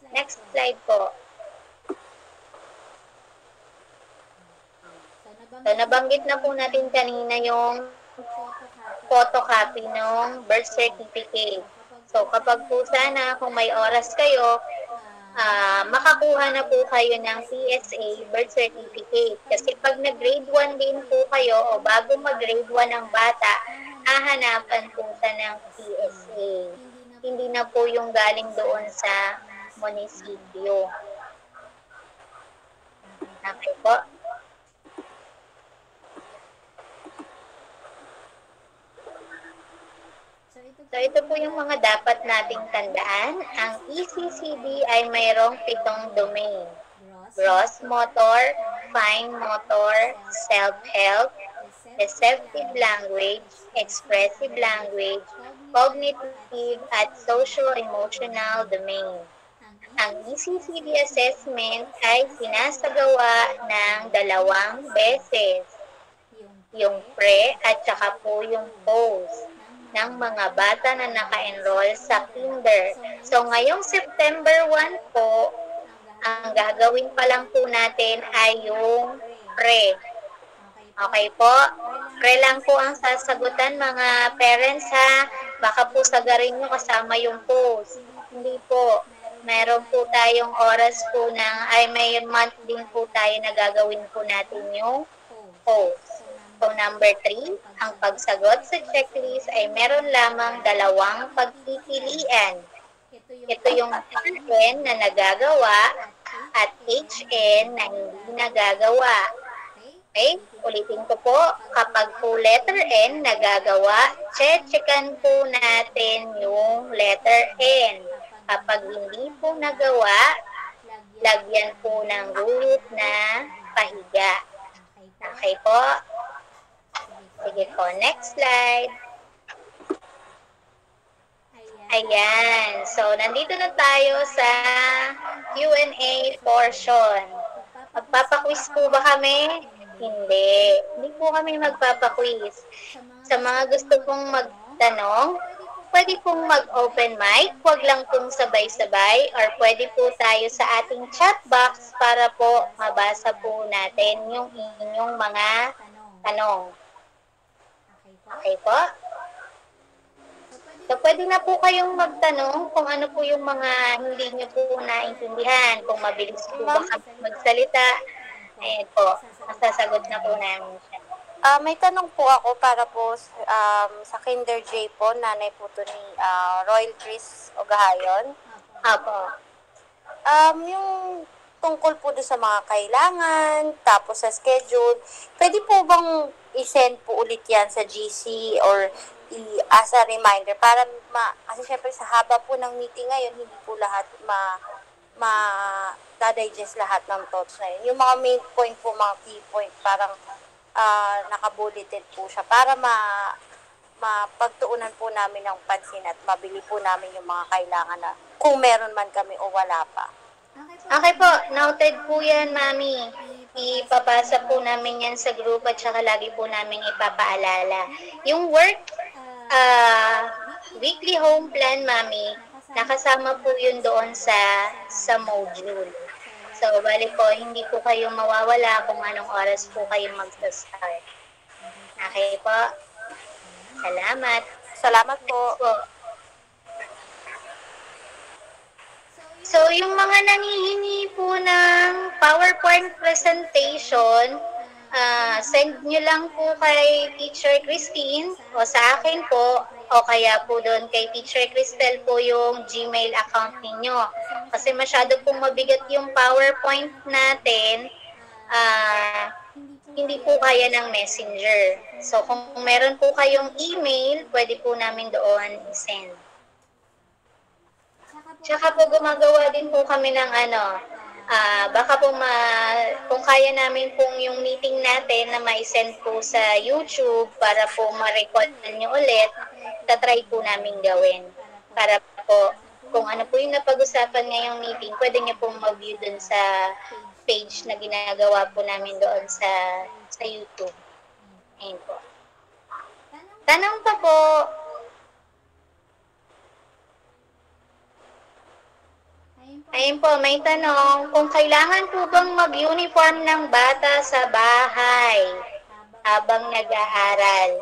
Next slide po. So, nabanggit na po natin kanina yung photocopy ng birth certificate. So, kapag po sana, kung may oras kayo, makakuha na po kayo ng PSA birth certificate. Kasi pag nag-grade 1 din po kayo o bago mag-grade 1 ang bata, hahanapan po sa ng PSA. Hindi na po yung galing doon sa munisipyo. Okay po. So, ito po yung mga dapat nating tandaan. Ang ECCD ay mayroong 7 domain. Gross motor, fine motor, self-help, receptive language, expressive language, cognitive, at social-emotional domain. Ang ECCD assessment ay sinasagawa ng 2 beses. Yung pre at saka po yung post ng mga bata na naka-enroll sa kinder. So, ngayong September 1 po, ang gagawin pa lang po natin ay yung pre. Okay po? Pre lang po ang sasagutan mga parents ha. Baka po sagarin nyo kasama yung post. Hindi po. Meron po tayong oras po may month din po tayo na gagawin po natin yung post. So, number 3, ang pagsagot sa checklist ay meron lamang 2 pagpipilian. Ito yung N na nagagawa at HN na hindi nagagawa. Okay? Ulitin ko po, kapag po letter N nagagawa, checkan po natin yung letter N. Kapag hindi po nagawa, lagyan po ng guhit na pahiga. Okay po? Sige po, next slide. Ayan. So, nandito na tayo sa Q&A portion. Magpapaquiz po ba kami? Hindi. Hindi po kami magpapaquiz. Sa mga gusto pong magtanong, pwede pong mag-open mic. Huwag lang pong sabay-sabay. Or pwede po tayo sa ating chat box para po mabasa po natin yung inyong mga tanong. Okay po? So, pwede na po kayong magtanong kung ano po yung mga hindi nyo po naintindihan. Kung mabilis po ba magsalita, ayan po, masasagot na po namin siya. May tanong po ako para po sa Kinder J po, nanay po to ni Royal Chris Ogahayon. Apo. Yung tungkol po doon sa mga kailangan, tapos sa schedule, pwede po bang i-send po ulit yan sa GC or as a reminder para kasi syempre sa haba po ng meeting ngayon, hindi po lahat ma-digest lahat ng thoughts na yun. Yung mga main point po, mga key point, parang nakabulleted po siya para mapagtuunan po namin ng pansin at mabili po namin yung mga kailangan na kung meron man kami o wala pa. Okay po, noted po yan, Mami. Ipapasa po namin yan sa group at saka lagi po namin ipapaalala. Yung weekly home plan, Mami, nakasama po yun doon sa module. So, bali po, hindi po kayo mawawala kung anong oras po kayo mag-start. Okay po? Salamat. Salamat po. So, yung mga nangihingi po ng PowerPoint presentation, send nyo lang po kay Teacher Christine o sa akin po. o kaya po doon kay Teacher Cristel po yung Gmail account ninyo. Kasi masyado pong mabigat yung PowerPoint natin, hindi po kaya ng Messenger. So, kung meron po kayong email, pwede po namin doon i-send. Tsaka po gumagawa din po kami ng baka po kung kaya namin pong yung meeting natin na ma-send po sa YouTube para po ma-record nyo ulit, tatry po namin gawin. Para po, kung ano po yung napag-usapan ngayong meeting, pwede nyo pong mag-view dun sa page na ginagawa po namin doon sa YouTube. Ayun po. Tanong pa po. Ayun po, may tanong, kung kailangan po bang mag-uniform ng bata sa bahay habang nag-aaral?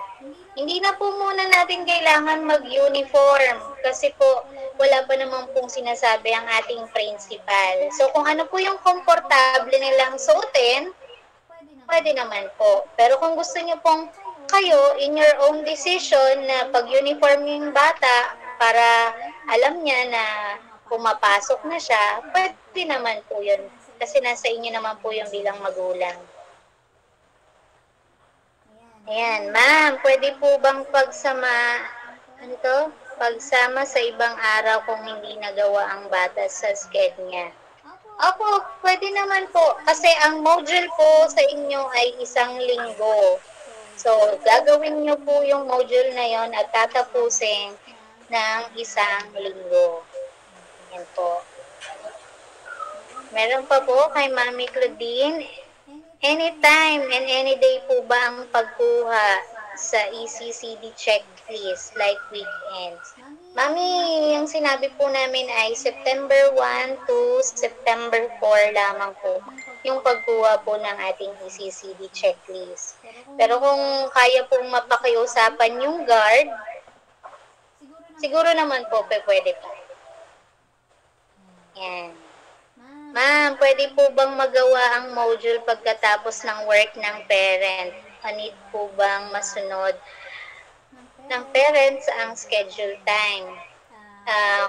Hindi na po muna natin kailangan mag-uniform kasi po wala pa naman pong sinasabi ang ating principal. So kung ano po yung komportable nilang suotin, pwede naman po. Pero kung gusto niyo pong kayo, in your own decision na pag-uniform yung bata para alam niya na pumapasok na siya, pwede naman po yun. Kasi nasa inyo naman po yung bilang magulang. Ayan, ma'am, pwede po bang pagsama sa ibang araw kung hindi nagawa ang bata sa schedule niya? Opo, pwede naman po. Kasi ang module po sa inyo ay 1 linggo. So, gagawin nyo po yung module na yon at tatapusin ng 1 linggo. Yan po. Meron pa po kay Mami Claudine. Anytime and any day po ba ang pagkuha sa ECCD checklist like weekends? Mami, yung sinabi po namin ay September 1 to September 4 lamang po yung pagkuha po ng ating ECCD checklist. Pero kung kaya pong mapakiusapan yung guard, siguro naman po pwede pa. Yan. Ma'am, pwede po bang magawa ang module pagkatapos ng work ng parent? Need po bang masunod ng parents ang schedule time?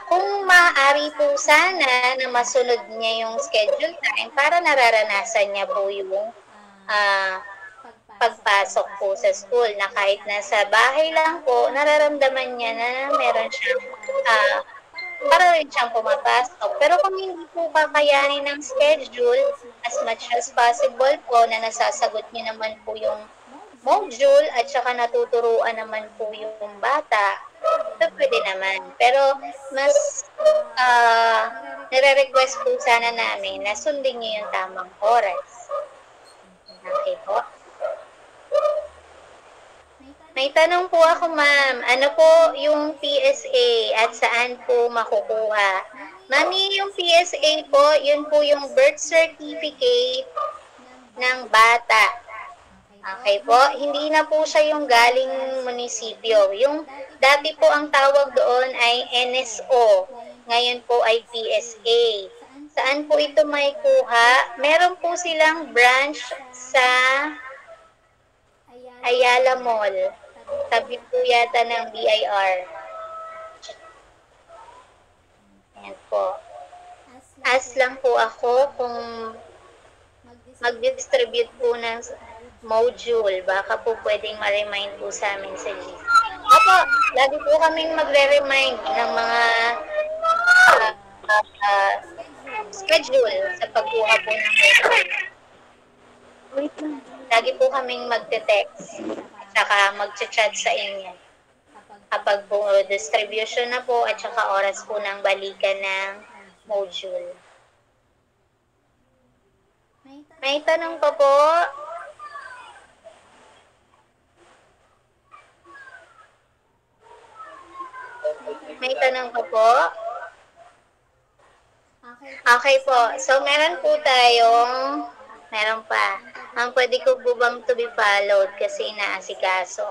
Kung maaari po sana na masunod niya yung schedule time para nararanasan niya po yung pagpasok po sa school na kahit nasa bahay lang po, nararamdaman niya na meron siyang para rin siyang pumapasok. Pero kung hindi po kakayanin ng schedule, as much as possible po na nasasagot niyo naman po yung module at saka natuturuan naman po yung bata, so pwede naman. Pero mas nire-request po sana namin na sundin niyo yung tamang oras. Okay po. May tanong po ako, ma'am. Ano po yung PSA at saan po makukuha? Mami, yung PSA po, yun po yung birth certificate ng bata. Okay po? Hindi na po siya yung galing munisipyo. Yung dati po ang tawag doon ay NSO. Ngayon po ay PSA. Saan po ito may kuha? Meron po silang branch sa Ayala Mall. Tabi po yata ng BIR. Ayan po. Ask lang po ako kung mag-distribute po ng module. Baka po pwedeng ma-remind po sa amin sa GC. Opo, lagi po kaming magre-remind ng mga schedule sa pagkuha po ng module. Lagi po kaming magte-text. Saka mag-chat sa inyo. Kapag po distribution na po at saka oras po ng balikan ng module. May tanong pa po? May tanong pa po? Okay po. So, meron po tayong meron pa. Ang pwede ko po bang to be followed kasi inaasikaso?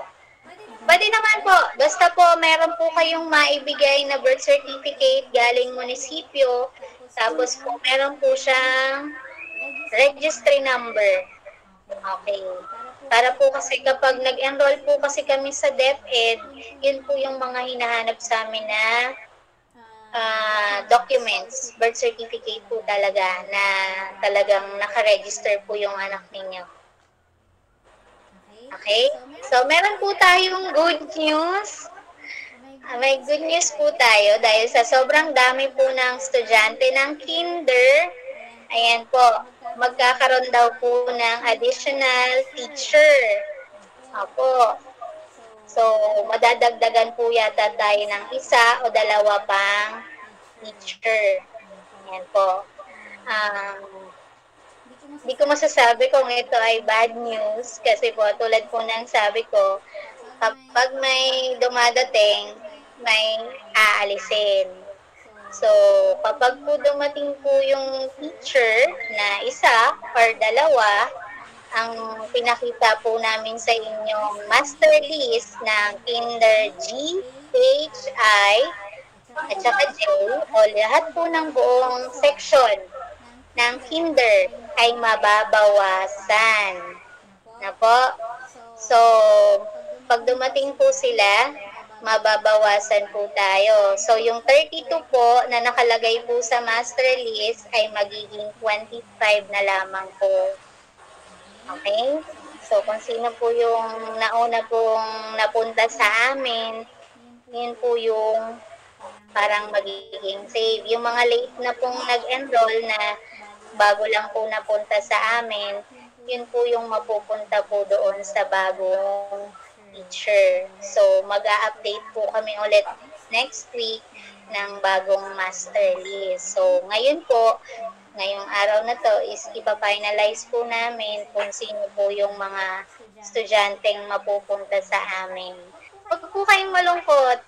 Pwede naman po. Basta po, meron po kayong maibigay na birth certificate galing munisipyo. Tapos po, meron po siyang registry number. Okay. Para po kasi kapag nag-enroll po kasi kami sa DepEd, yun po yung mga hinahanap sa amin na documents, birth certificate po talaga na talagang nakaregister po yung anak ninyo. Okay? So, meron po tayong good news. May good news po tayo dahil sa sobrang dami po ng estudyante ng kinder, ayan po, magkakaroon daw po ng additional teacher. Opo. So, madadagdagan po yata tayo ng isa o dalawa pang teacher. Ayan po. Hindi ko masasabi kung ito ay bad news kasi po tulad po ng sabi ko, kapag may dumadating, may aalisin. So, kapag po dumating po yung teacher na isa or dalawa, ang pinakita po namin sa inyong master list ng Kinder G, H, I, at saka J, o lahat po ng buong section ng Kinder ay mababawasan. Na po? So, pag dumating po sila, mababawasan po tayo. So, yung 32 po na nakalagay po sa master list ay magiging 25 na lamang po. Okay? So, kung sino po yung nauna pong napunta sa amin, yun po yung parang magiging save. Yung mga late na pong nag-enroll na bago lang po napunta sa amin, yun po yung mapupunta po doon sa bagong teacher. So, mag-a-update po kami ulit next week ng bagong master list. So, ngayon po, ngayong araw na to is ipa-finalize po namin kung sino po yung mga estudyanteng mapupunta sa amin. Huwag po kayong malungkot.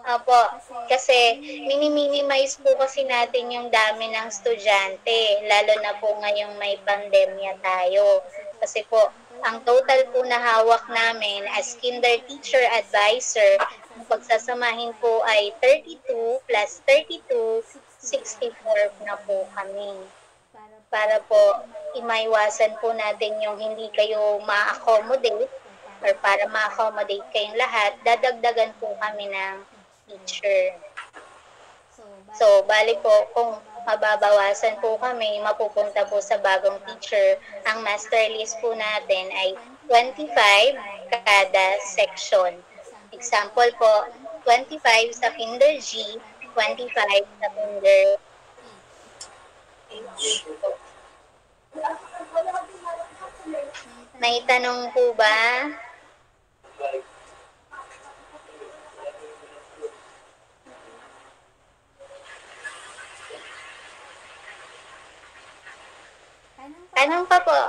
Opo, kasi minimize po kasi natin yung dami ng estudyante, lalo na po ngayong may pandemya tayo. Kasi po, ang total po na hawak namin as kinder teacher advisor, ang pagsasamahin po ay 32 plus 32, 64 na po kami. Para po imaiwasan po natin yung hindi kayo ma-accommodate or para ma-accommodate kayong lahat, dadagdagan po kami ng teacher. So, bali po, kung mababawasan po kami, mapupunta po sa bagong teacher, ang master list po natin ay 25 kada section. Example po, 25 sa Kinder G, 25 sa Kinder H. May tanong po ba? Tanong pa po.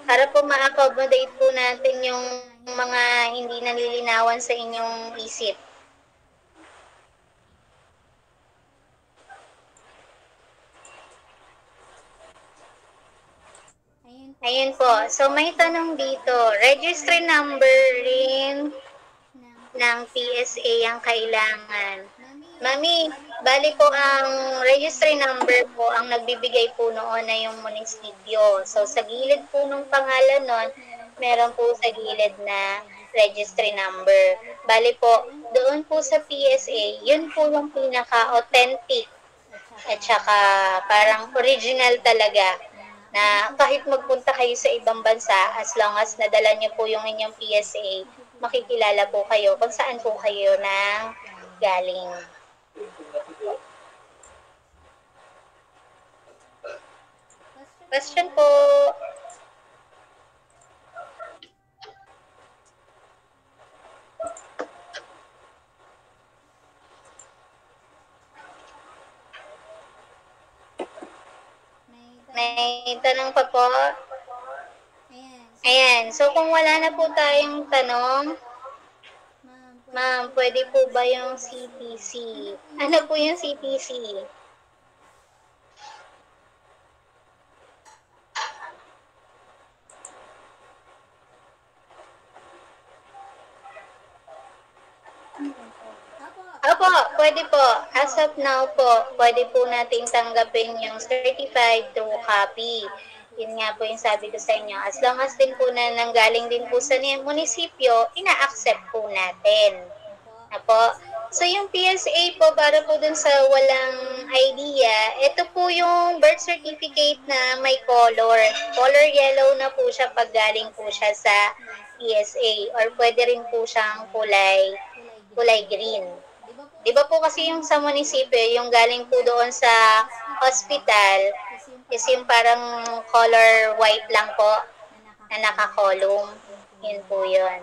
Para po ma-accommodate po natin yung mga hindi nalilinawan sa inyong isip. Ayun po. So, may tanong dito. Registry number rin ng PSA ang kailangan. Mami, bali po ang registry number po, ang nagbibigay po noon na yung munisipyo. So, sa gilid po ng pangalan nun, meron po sa gilid na registry number. Bali po, doon po sa PSA, yun po yung pinaka-authentic at saka parang original talaga na kahit magpunta kayo sa ibang bansa, as long as nadala niyo po yung inyong PSA, makikilala po kayo kung saan po kayo nang galing. Question po. May tanong pa po? Ayan. So, kung wala na po tayong tanong, ma'am, pwede po ba yung CTC? Ano po yung CTC? Opo, pwede po. As of now po, pwede po nating tanggapin yung certified true copy. Yun nga po yung sabi ko sa inyo. As long as din po na nanggaling din po sa munisipyo, ina-accept po natin. Apo. So, yung PSA po, para po dun sa walang idea, ito po yung birth certificate na may color. Color yellow na po siya pag galing po siya sa PSA. Or pwede rin po siyang kulay green. Di ba po kasi yung sa munisipyo, yung galing po doon sa hospital, is yung parang color white lang po na nakakolong. Yun po yun.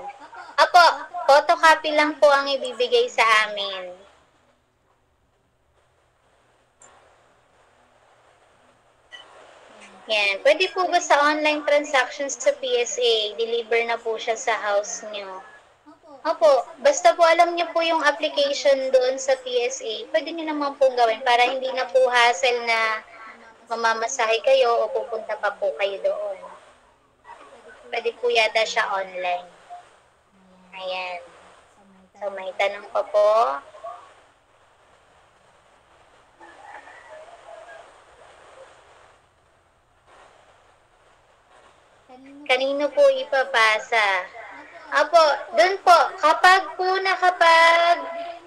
Apo, photocopy lang po ang ibibigay sa amin. Yan. Pwede po ba sa online transactions sa PSA, deliver na po siya sa house nyo? Opo, basta po alam niyo po yung application doon sa PSA, pwede niyo naman pong gawin para hindi na po hassle na mamamasahe kayo o pupunta pa po kayo doon. Pwede po yata siya online. Ayan. So, may tanong pa po. Kanino po ipapasa? Apo, dun po, kapag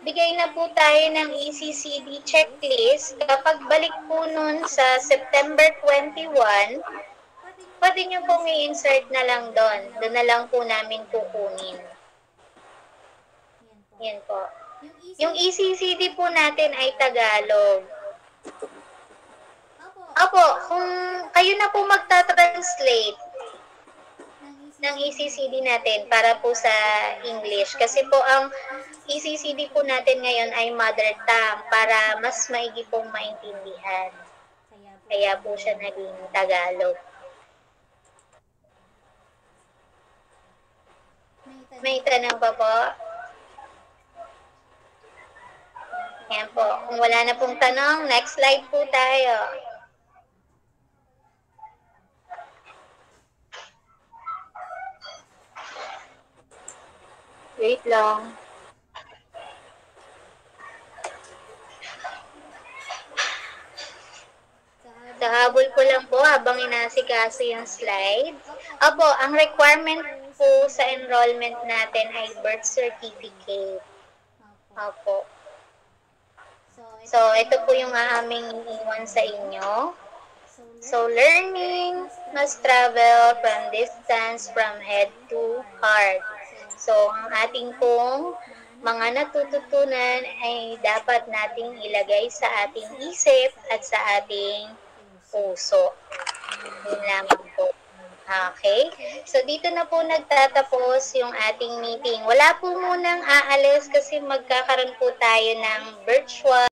bigay na po tayo ng ECCD checklist, kapag balik po nun sa September 21, pwede nyo pong i-insert na lang doon. Doon na lang po namin kukunin. Yan po. Yung ECCD po natin ay Tagalog. Apo, kung kayo na po magta-translate ng ECCD natin para po sa English. Kasi po ang ECCD po natin ngayon ay mother tongue para mas maigi pong maintindihan. Kaya po siya naging Tagalog. May tanong pa po? Yan po. Kung wala na pong tanong, next slide po tayo. Wait lang. Sa habol ko lang po habang inasikaso yung slide. Opo, ang requirement po sa enrollment natin ay birth certificate. Opo. So, ito po yung aming iniwan sa inyo. So, learning must travel from distance from head to heart. So, ang ating pong mga natututunan ay dapat nating ilagay sa ating isip at sa ating puso. Yun lamang po. Okay? So, dito na po nagtatapos yung ating meeting. Wala po munang aalis kasi magkakaroon po tayo ng virtual